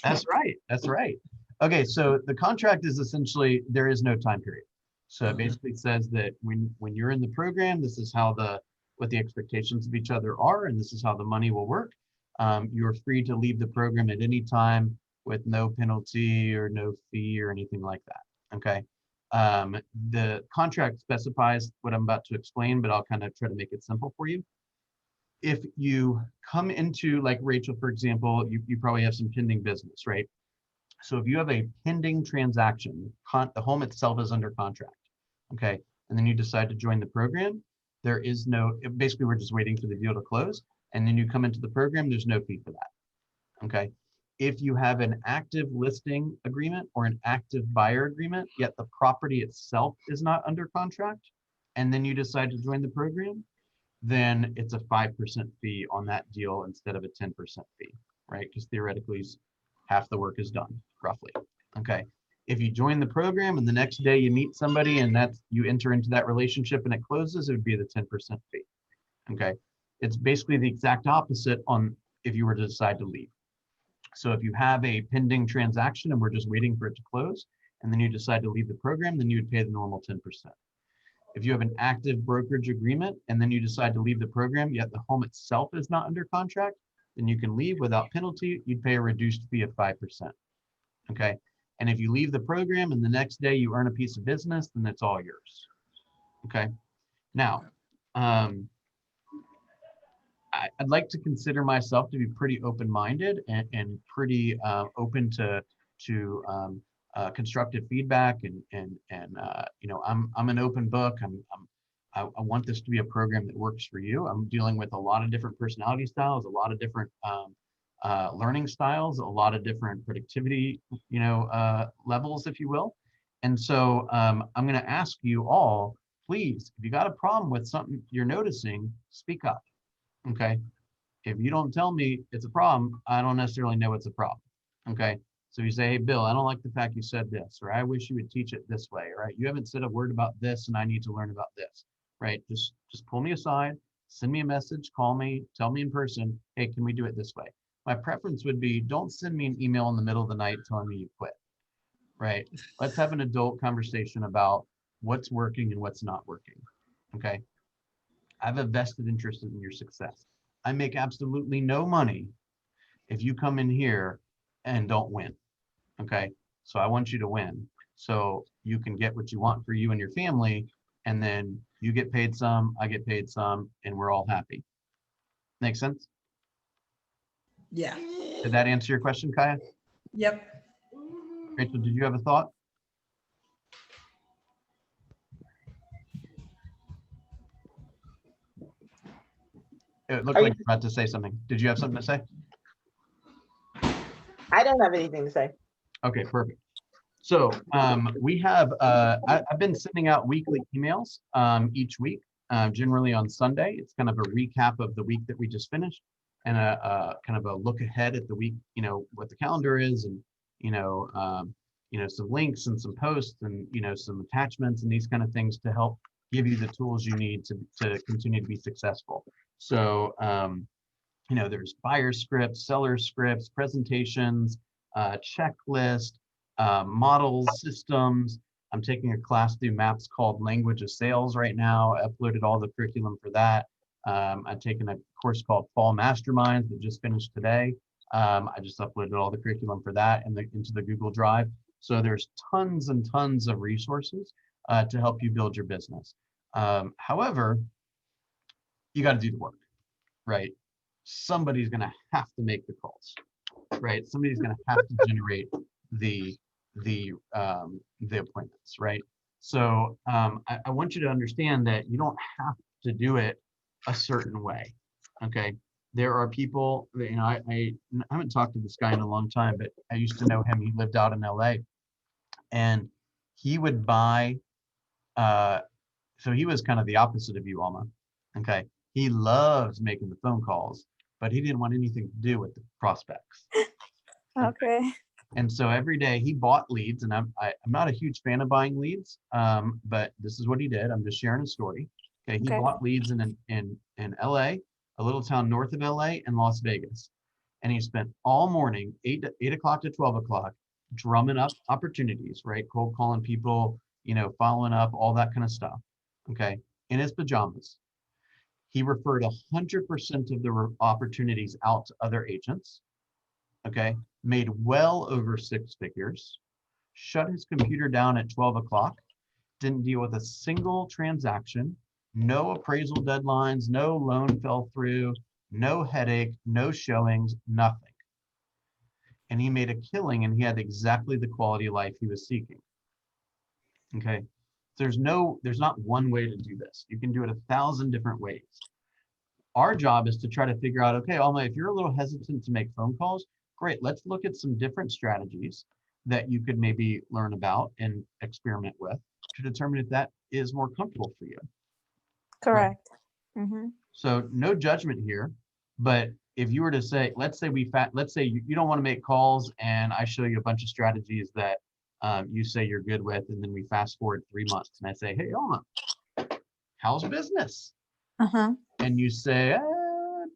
Speaker 1: that's right. That's right. Okay, so the contract is essentially there is no time period. So it basically says that when you're in the program, this is how what the expectations of each other are, and this is how the money will work. You're free to leave the program at any time with no penalty or no fee or anything like that. Okay. The contract specifies what I'm about to explain, but I'll kind of try to make it simple for you. If you come into, like Rachel, for example, you probably have some pending business, right? So if you have a pending transaction, the home itself is under contract, okay? And then you decide to join the program, there is basically we're just waiting for the deal to close. And then you come into the program, there's no fee for that, okay? If you have an active listing agreement or an active buyer agreement, yet the property itself is not under contract, and then you decide to join the program, then it's a 5% fee on that deal instead of a 10% fee, right? Because theoretically, half the work is done, roughly, okay? If you join the program and the next day you meet somebody and you enter into that relationship and it closes, it would be the 10% fee, okay? It's basically the exact opposite on if you were to decide to leave. So if you have a pending transaction and we're just waiting for it to close, and then you decide to leave the program, then you would pay the normal 10%. If you have an active brokerage agreement and then you decide to leave the program, yet the home itself is not under contract, then you can leave without penalty. You'd pay a reduced fee of 5%. Okay. And if you leave the program and the next day you earn a piece of business, then it's all yours. Okay. Now, I'd like to consider myself to be pretty open-minded and pretty open to constructive feedback and you know, I'm an open book. I want this to be a program that works for you. I'm dealing with a lot of different personality styles, a lot of different learning styles, a lot of different productivity, you know, levels, if you will. And so I'm going to ask you all, please, if you got a problem with something you're noticing, speak up. Okay. If you don't tell me it's a problem, I don't necessarily know it's a problem. Okay. So you say, hey, Bill, I don't like the fact you said this, or I wish you would teach it this way, right? You haven't said a word about this and I need to learn about this, right? Just pull me aside, send me a message, call me, tell me in person, hey, can we do it this way? My preference would be don't send me an email in the middle of the night telling me you quit, right? Let's have an adult conversation about what's working and what's not working, okay? I have a vested interest in your success. I make absolutely no money if you come in here and don't win, okay? So I want you to win so you can get what you want for you and your family, and then you get paid some, I get paid some, and we're all happy. Make sense?
Speaker 5: Yeah.
Speaker 1: Did that answer your question, Kaya?
Speaker 5: Yep.
Speaker 1: Rachel, did you have a thought? It looked like you were about to say something. Did you have something to say?
Speaker 7: I don't have anything to say.
Speaker 1: Okay, perfect. So we have, I've been sending out weekly emails each week, generally on Sunday. It's kind of a recap of the week that we just finished and a kind of a look ahead at the week, you know, what the calendar is and, you know, some links and some posts and, you know, some attachments and these kind of things to help give you the tools you need to continue to be successful. So, you know, there's buyer scripts, seller scripts, presentations, checklist, models, systems. I'm taking a class through MAPS called Language of Sales right now. I uploaded all the curriculum for that. I've taken a course called Fall Masterminds that just finished today. I just uploaded all the curriculum for that into the Google Drive. So there's tons and tons of resources to help you build your business. However, you got to do the work, right? Somebody's going to have to make the calls, right? Somebody's going to have to generate the appointments, right? So I want you to understand that you don't have to do it a certain way, okay? There are people, you know, I haven't talked to this guy in a long time, but I used to know him. He lived out in LA, and he would buy, so he was kind of the opposite of you, Alma, okay? He loves making the phone calls, but he didn't want anything to do with the prospects.
Speaker 4: Okay.
Speaker 1: And so every day he bought leads, and I'm not a huge fan of buying leads, but this is what he did. I'm just sharing a story. Okay, he
Speaker 4: Okay.
Speaker 1: bought leads in LA, a little town north of LA, and Las Vegas, and he spent all morning 8 o'clock to 12 o'clock drumming up opportunities, right? Cold calling people, following up, all that kind of stuff. Okay, in his pajamas. He referred 100% of the opportunities out to other agents. Okay, made well over 6 figures, shut his computer down at 12 o'clock, didn't deal with a single transaction, no appraisal deadlines, no loan fell through, no headache, no showings, nothing. And he made a killing, and he had exactly the quality of life he was seeking. Okay, there's not one way to do this. You can do it 1,000 different ways. Our job is to try to figure out, okay, Alma, if you're a little hesitant to make phone calls, great, let's look at some different strategies that you could maybe learn about and experiment with to determine if that is more comfortable for you.
Speaker 4: Correct.
Speaker 1: Right?
Speaker 4: Mm-hmm.
Speaker 1: So no judgment here, but if you were to say, let's say you don't want to make calls, and I show you a bunch of strategies that you say you're good with, and then we fast forward 3 months, and I say, hey, Alma, how's business?
Speaker 4: Uh-huh.
Speaker 1: And you say,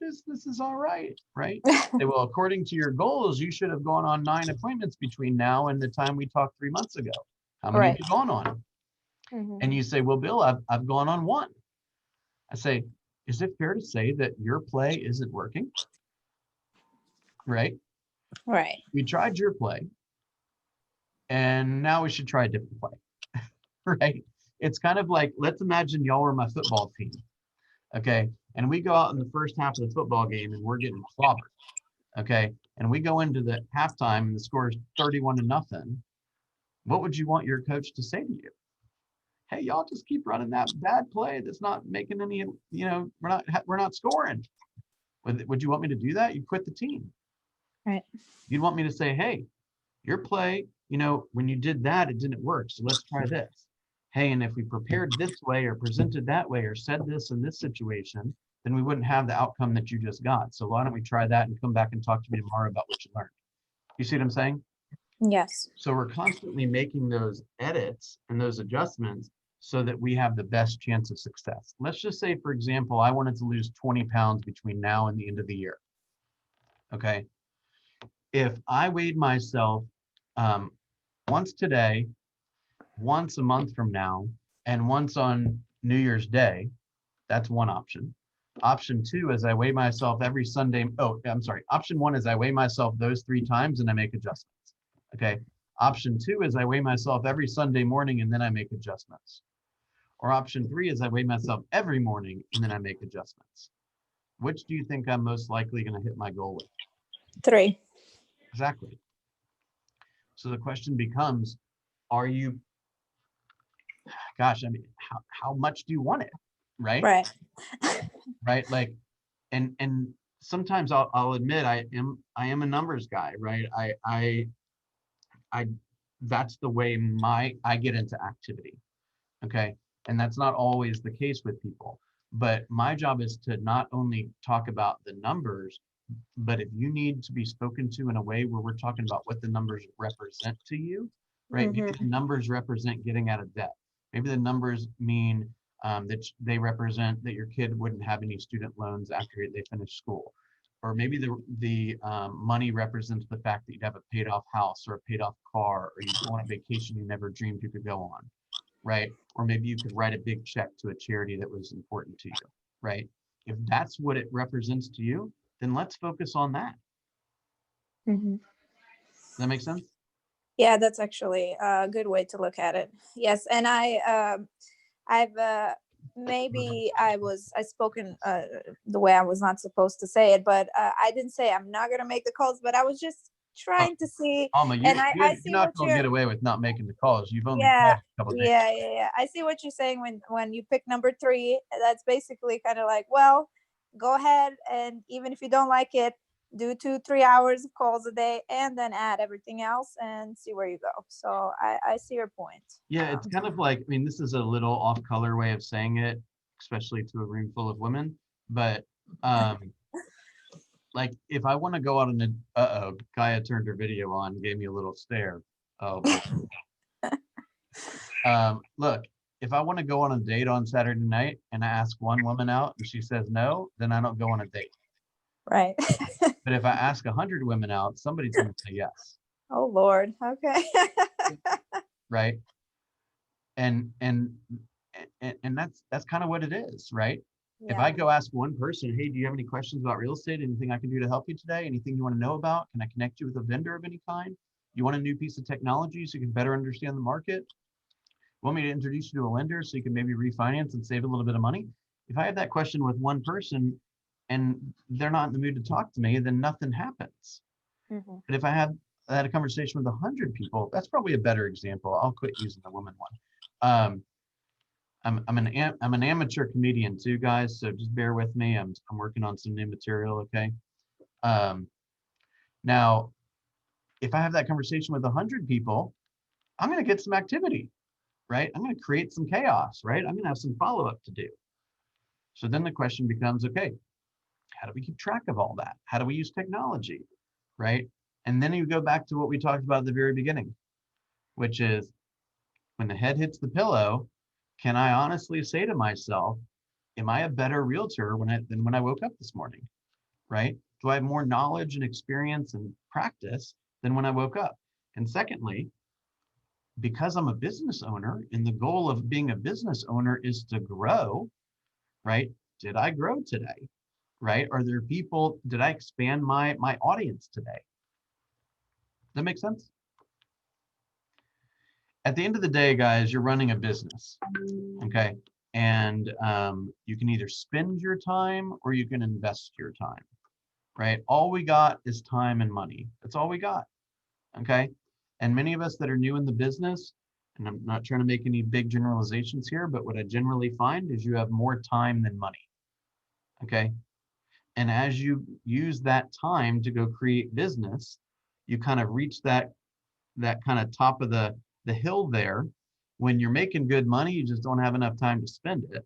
Speaker 1: business is all right, right? Say, well, according to your goals, you should have gone on 9 appointments between now and the time we talked 3 months ago. How many have you gone on?
Speaker 4: Mm-hmm.
Speaker 1: And you say, well, Bill, I've gone on 1. I say, is it fair to say that your play isn't working? Right?
Speaker 4: Right.
Speaker 1: We tried your play, and now we should try a different play. Right? It's kind of like, let's imagine y'all were my football team. Okay, and we go out in the first half of the football game and we're getting clobbered. Okay, and we go into the halftime and the score is 31-0. What would you want your coach to say to you? Hey, y'all just keep running that bad play that's not making any, we're not scoring. Would you want me to do that? You'd quit the team.
Speaker 4: Right.
Speaker 1: You'd want me to say, hey, your play, when you did that, it didn't work, so let's try this. Hey, and if we prepared this way or presented that way or said this in this situation, then we wouldn't have the outcome that you just got. So why don't we try that and come back and talk to me tomorrow about what you learned? You see what I'm saying?
Speaker 4: Yes.
Speaker 1: So we're constantly making those edits and those adjustments so that we have the best chance of success. Let's just say, for example, I wanted to lose 20 pounds between now and the end of the year. Okay. If I weighed myself once today, once a month from now, and once on New Year's Day, that's one option. Option 2 is I weigh myself every Sunday. Option 1 is I weigh myself those 3 times and I make adjustments. Okay. Option 2 is I weigh myself every Sunday morning and then I make adjustments. Or option 3 is I weigh myself every morning and then I make adjustments. Which do you think I'm most likely going to hit my goal with?
Speaker 4: 3.
Speaker 1: Exactly. So the question becomes, are you, gosh, I mean, how much do you want it? Right?
Speaker 4: Right.
Speaker 1: Right. Like, and sometimes I'll admit I am a numbers guy, right? I that's the way I get into activity. Okay. And that's not always the case with people, but my job is to not only talk about the numbers, but if you need to be spoken to in a way where we're talking about what the numbers represent to you, right? Maybe the numbers represent getting out of debt. Maybe the numbers mean that they represent that your kid wouldn't have any student loans after they finish school. Or maybe the money represents the fact that you'd have a paid off house or a paid off car, or you go on a vacation you never dreamed you could go on, right? Or maybe you could write a big check to a charity that was important to you, right? If that's what it represents to you, then let's focus on that.
Speaker 4: Mm-hmm.
Speaker 1: Does that make sense?
Speaker 4: Yeah, that's actually a good way to look at it. Yes, and maybe I spoken the way I was not supposed to say it, but I didn't say I'm not gonna make the calls, but I was just trying to see.
Speaker 1: Alma,
Speaker 4: and I see
Speaker 1: you're not
Speaker 4: what
Speaker 1: gonna
Speaker 4: you're.
Speaker 1: get away with not making the calls. You've only
Speaker 4: Yeah,
Speaker 1: called a couple days.
Speaker 4: yeah. I see what you're saying when you pick number 3. That's basically kind of like, well, go ahead, and even if you don't like it, do 2-3 hours of calls a day and then add everything else and see where you go. So I see your point.
Speaker 1: Yeah, it's kind of like, I mean, this is a little off color way of saying it, especially to a room full of women, but like if I want to go out on a, uh-oh, Kaya turned her video on, gave me a little stare. Oh, boy. Look, if I want to go on a date on Saturday night and I ask one woman out and she says no, then I don't go on a date.
Speaker 4: Right.
Speaker 1: But if I ask 100 women out, somebody's going to say yes.
Speaker 4: Oh, Lord. Okay.
Speaker 1: Right. And that's kind of what it is, right? If
Speaker 4: Yeah.
Speaker 1: I go ask one person, hey, do you have any questions about real estate? Anything I can do to help you today? Anything you want to know about? Can I connect you with a vendor of any kind? You want a new piece of technology so you can better understand the market? Want me to introduce you to a lender so you can maybe refinance and save a little bit of money? If I have that question with one person and they're not in the mood to talk to me, then nothing happens.
Speaker 4: Mhm.
Speaker 1: But if I had a conversation with 100 people, that's probably a better example. I'll quit using the woman one. I'm an amateur comedian too, guys. So just bear with me. I'm working on some new material. Okay. Now, if I have that conversation with 100 people, I'm going to get some activity, right? I'm going to create some chaos, right? I'm going to have some follow-up to do. So then the question becomes, okay, how do we keep track of all that? How do we use technology, right? And then you go back to what we talked about at the very beginning, which is when the head hits the pillow, can I honestly say to myself, am I a better realtor than when I woke up this morning, right? Do I have more knowledge and experience and practice than when I woke up? And secondly, because I'm a business owner and the goal of being a business owner is to grow, right? Did I grow today, right? Are there people, did I expand my audience today? Does that make sense? At the end of the day, guys, you're running a business, okay? And you can either spend your time or you can invest your time, right? All we got is time and money. That's all we got, okay? And many of us that are new in the business, and I'm not trying to make any big generalizations here, but what I generally find is you have more time than money, okay? And as you use that time to go create business, you kind of reach that kind of top of the hill there. When you're making good money, you just don't have enough time to spend it.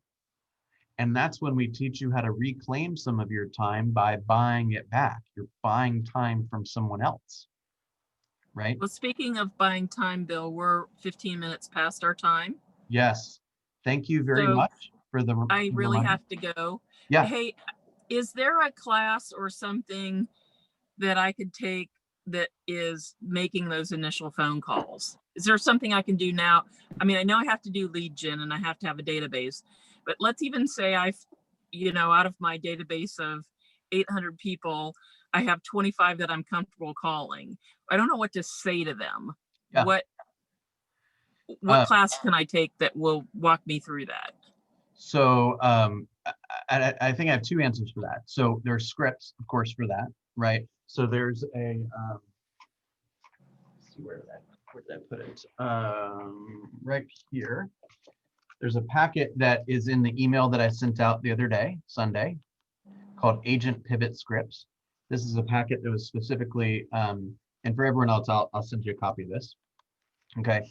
Speaker 1: And that's when we teach you how to reclaim some of your time by buying it back. You're buying time from someone else, right?
Speaker 3: Well, speaking of buying time, Bill, we're 15 minutes past our time.
Speaker 1: Yes. Thank you very
Speaker 3: So
Speaker 1: much for the
Speaker 3: I really
Speaker 1: reminder.
Speaker 3: have to go.
Speaker 1: Yeah.
Speaker 3: Hey, is there a class or something that I could take that is making those initial phone calls? Is there something I can do now? I mean, I know I have to do lead gen and I have to have a database, but let's even say out of my database of 800 people, I have 25 that I'm comfortable calling. I don't know what to say to them.
Speaker 1: Yeah.
Speaker 3: What class can I take that will walk me through that?
Speaker 1: So I think I have two answers for that. So there's scripts, of course, for that, right? So there's a, let's see where did I put it? Right here. There's a packet that is in the email that I sent out the other day, Sunday, called Agent Pivot Scripts. This is a packet that was specifically, and for everyone else, I'll send you a copy of this. Okay.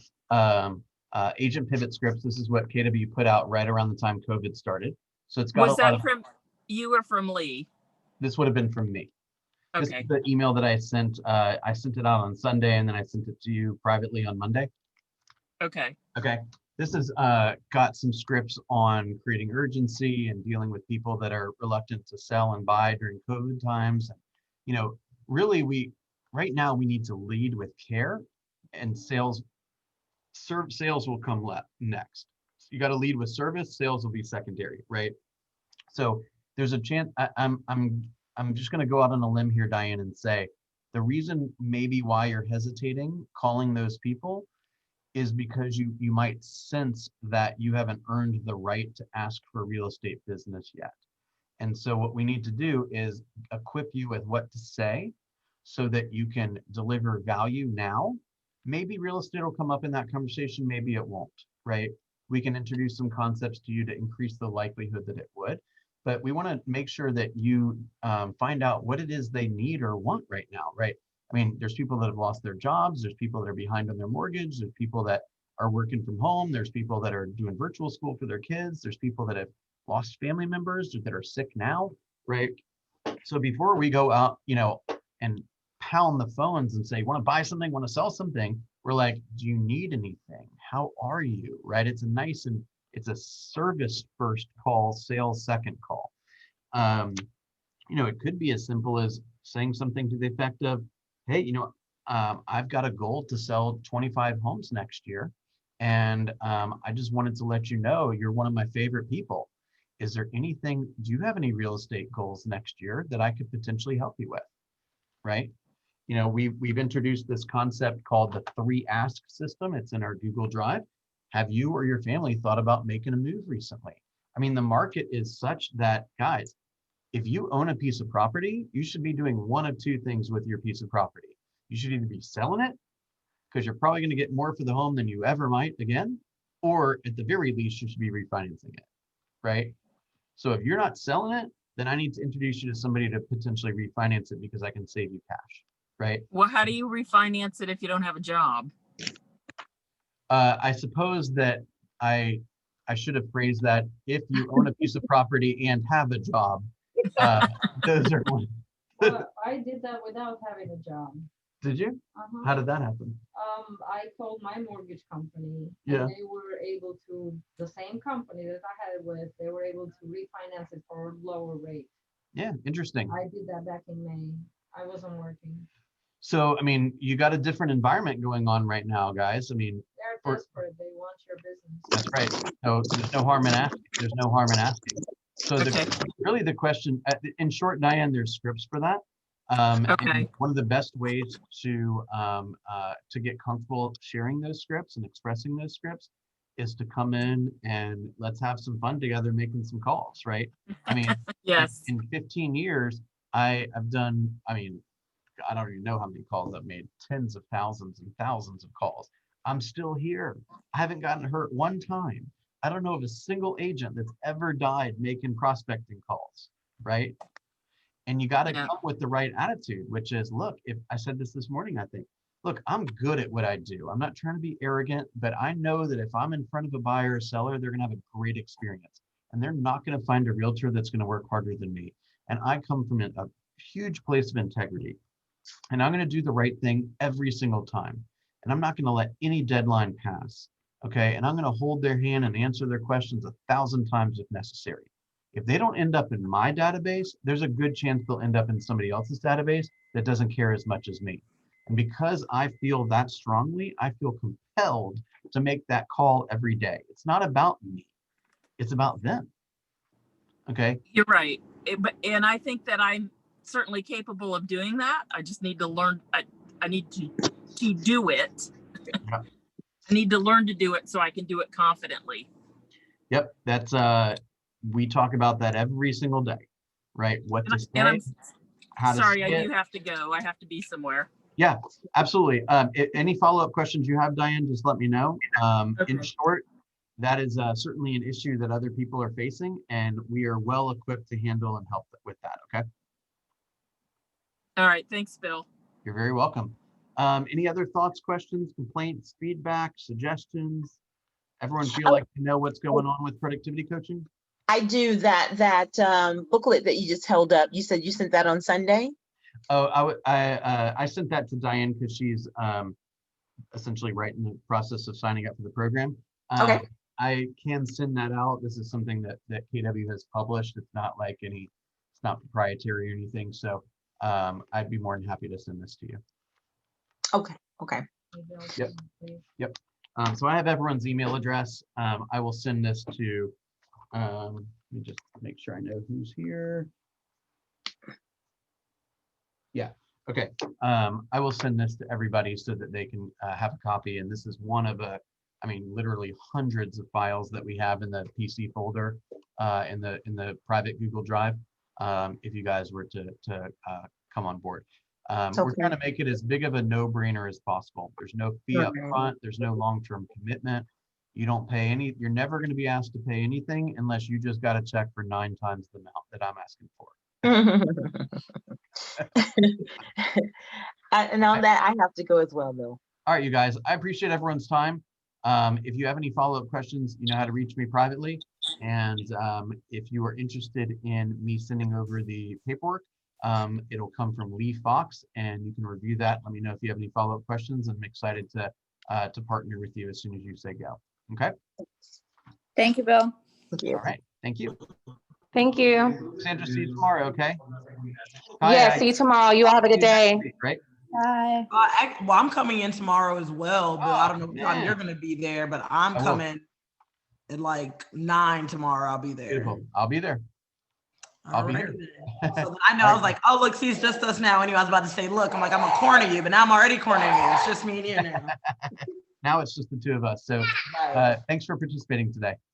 Speaker 1: Agent Pivot Scripts. This is what KW put out right around the time COVID started. So it's got
Speaker 3: Was that from you or from Lee?
Speaker 1: This would have been from me.
Speaker 3: Okay.
Speaker 1: This is the email that I sent. I sent it out on Sunday, and then I sent it to you privately on Monday.
Speaker 3: Okay.
Speaker 1: Okay. This has got some scripts on creating urgency and dealing with people that are reluctant to sell and buy during COVID times. You know, really, right now we need to lead with care, and sales will come next. You got to lead with service. Sales will be secondary, right? So there's a chance. I'm just going to go out on a limb here, Diane, and say the reason maybe why you're hesitating calling those people is because you might sense that you haven't earned the right to ask for real estate business yet. And so what we need to do is equip you with what to say so that you can deliver value now. Maybe real estate will come up in that conversation, maybe it won't, right? We can introduce some concepts to you to increase the likelihood that it would, but we want to make sure that you find out what it is they need or want right now, right? I mean, there's people that have lost their jobs, there's people that are behind on their mortgage, there's people that are working from home, there's people that are doing virtual school for their kids, there's people that have lost family members that are sick now, right? So before we go out, and pound the phones and say, want to buy something, want to sell something, we're like, do you need anything? How are you, right? It's a service first call, sales second call. It could be as simple as saying something to the effect of, hey, I've got a goal to sell 25 homes next year. And I just wanted to let you know you're one of my favorite people. Is there anything, do you have any real estate goals next year that I could potentially help you with? Right? We've introduced this concept called the 3 Ask system. It's in our Google Drive. Have you or your family thought about making a move recently? I mean, the market is such that, guys, if you own a piece of property, you should be doing one of 2 things with your piece of property. You should either be selling it, because you're probably going to get more for the home than you ever might again, or at the very least, you should be refinancing it, right? So if you're not selling it, then I need to introduce you to somebody to potentially refinance it because I can save you cash, right?
Speaker 3: Well, how do you refinance it if you don't have a job?
Speaker 1: I suppose that I should have phrased that if you own a piece of property and have a job, those are one.
Speaker 6: Well, I did that without having a job.
Speaker 1: Did you? How did that happen?
Speaker 6: I called my mortgage company.
Speaker 1: Yeah.
Speaker 6: And they were able to, the same company that I had it with, they were able to refinance it for a lower rate.
Speaker 1: Yeah, interesting.
Speaker 6: I did that back in May. I wasn't working.
Speaker 1: So, I mean, you got a different environment going on right now, guys. I mean,
Speaker 6: They're desperate. They want your business.
Speaker 1: that's right. So there's no harm in asking. There's no harm in asking. So really the question, in short, Diane, there's scripts for that.
Speaker 3: Okay.
Speaker 1: And one of the best ways to get comfortable sharing those scripts and expressing those scripts is to come in and let's have some fun together making some calls, right? I mean,
Speaker 3: yes.
Speaker 1: In 15 years, I've done, I don't even know how many calls I've made, tens of thousands and thousands of calls. I'm still here. I haven't gotten hurt one time. I don't know of a single agent that's ever died making prospecting calls, right? And you got to come with the right attitude, which is, look, if I said this morning, I think, look, I'm good at what I do. I'm not trying to be arrogant, but I know that if I'm in front of a buyer or seller, they're going to have a great experience. And they're not going to find a realtor that's going to work harder than me. And I come from a huge place of integrity. And I'm going to do the right thing every single time. And I'm not going to let any deadline pass. Okay. And I'm going to hold their hand and answer their questions 1,000 times if necessary. If they don't end up in my database, there's a good chance they'll end up in somebody else's database that doesn't care as much as me. And because I feel that strongly, I feel compelled to make that call every day. It's not about me. It's about them. Okay.
Speaker 3: You're right. And I think that I'm certainly capable of doing that. I just need to learn. I need to do it. I need to learn to do it so I can do it confidently.
Speaker 1: Yep. That's we talk about that every single day, right? What to say, how to say it.
Speaker 3: I do have to go. I have to be somewhere.
Speaker 1: Yeah, absolutely. Any follow-up questions you have, Diane, just let me know.
Speaker 3: Okay.
Speaker 1: In short, that is certainly an issue that other people are facing, and we are well equipped to handle and help with that, okay?
Speaker 3: All right, thanks, Bill.
Speaker 1: You're very welcome. Any other thoughts, questions, complaints, feedback, suggestions? Everyone feel like you know what's going on with productivity coaching?
Speaker 7: I do. That booklet that you just held up, you said you sent that on Sunday?
Speaker 1: Oh, I sent that to Diane because she's essentially right in the process of signing up for the program.
Speaker 7: Okay.
Speaker 1: I can send that out. This is something that KW has published. It's not like it's not proprietary or anything. So I'd be more than happy to send this to you.
Speaker 7: Okay.
Speaker 1: Yep. So I have everyone's email address. I will send this to, let me just make sure I know who's here. Yeah, okay. I will send this to everybody so that they can have a copy. And this is one of literally hundreds of files that we have in the PC folder in the private Google Drive. If you guys were to come on board. We're trying to make it as big of a no-brainer as possible. There's no fee up front. There's no long-term commitment. You don't pay you're never going to be asked to pay anything unless you just got a check for 9 times the amount that I'm asking for.
Speaker 7: And on that, I have to go as well, though.
Speaker 1: All right, you guys, I appreciate everyone's time. If you have any follow-up questions, you know how to reach me privately. And if you are interested in me sending over the paperwork, it'll come from Lee Fox, and you can review that. Let me know if you have any follow-up questions. I'm excited to partner with you as soon as you say go. Okay.
Speaker 4: Thank you, Bill.
Speaker 7: Thank you.
Speaker 1: All right. Thank you.
Speaker 8: Thank you.
Speaker 1: Sandra, see you tomorrow. Okay.
Speaker 8: Yeah, see you tomorrow. You all have a good day.
Speaker 1: Right.
Speaker 4: Bye.
Speaker 5: Well, I'm coming in tomorrow as well, Bill. I don't know what time
Speaker 1: man.
Speaker 5: you're gonna be there, but I'm
Speaker 1: I will.
Speaker 5: coming at like 9 tomorrow. I'll be there.
Speaker 1: Beautiful. I'll be there. I'll be here.
Speaker 5: So then I know I was like, oh, look, see, it's just us now. Anyway, I was about to say, look, I'm like, I'm gonna corner you, but now I'm already cornering you. It's just me and you now.
Speaker 1: Now it's just the two of us. So thanks for participating today.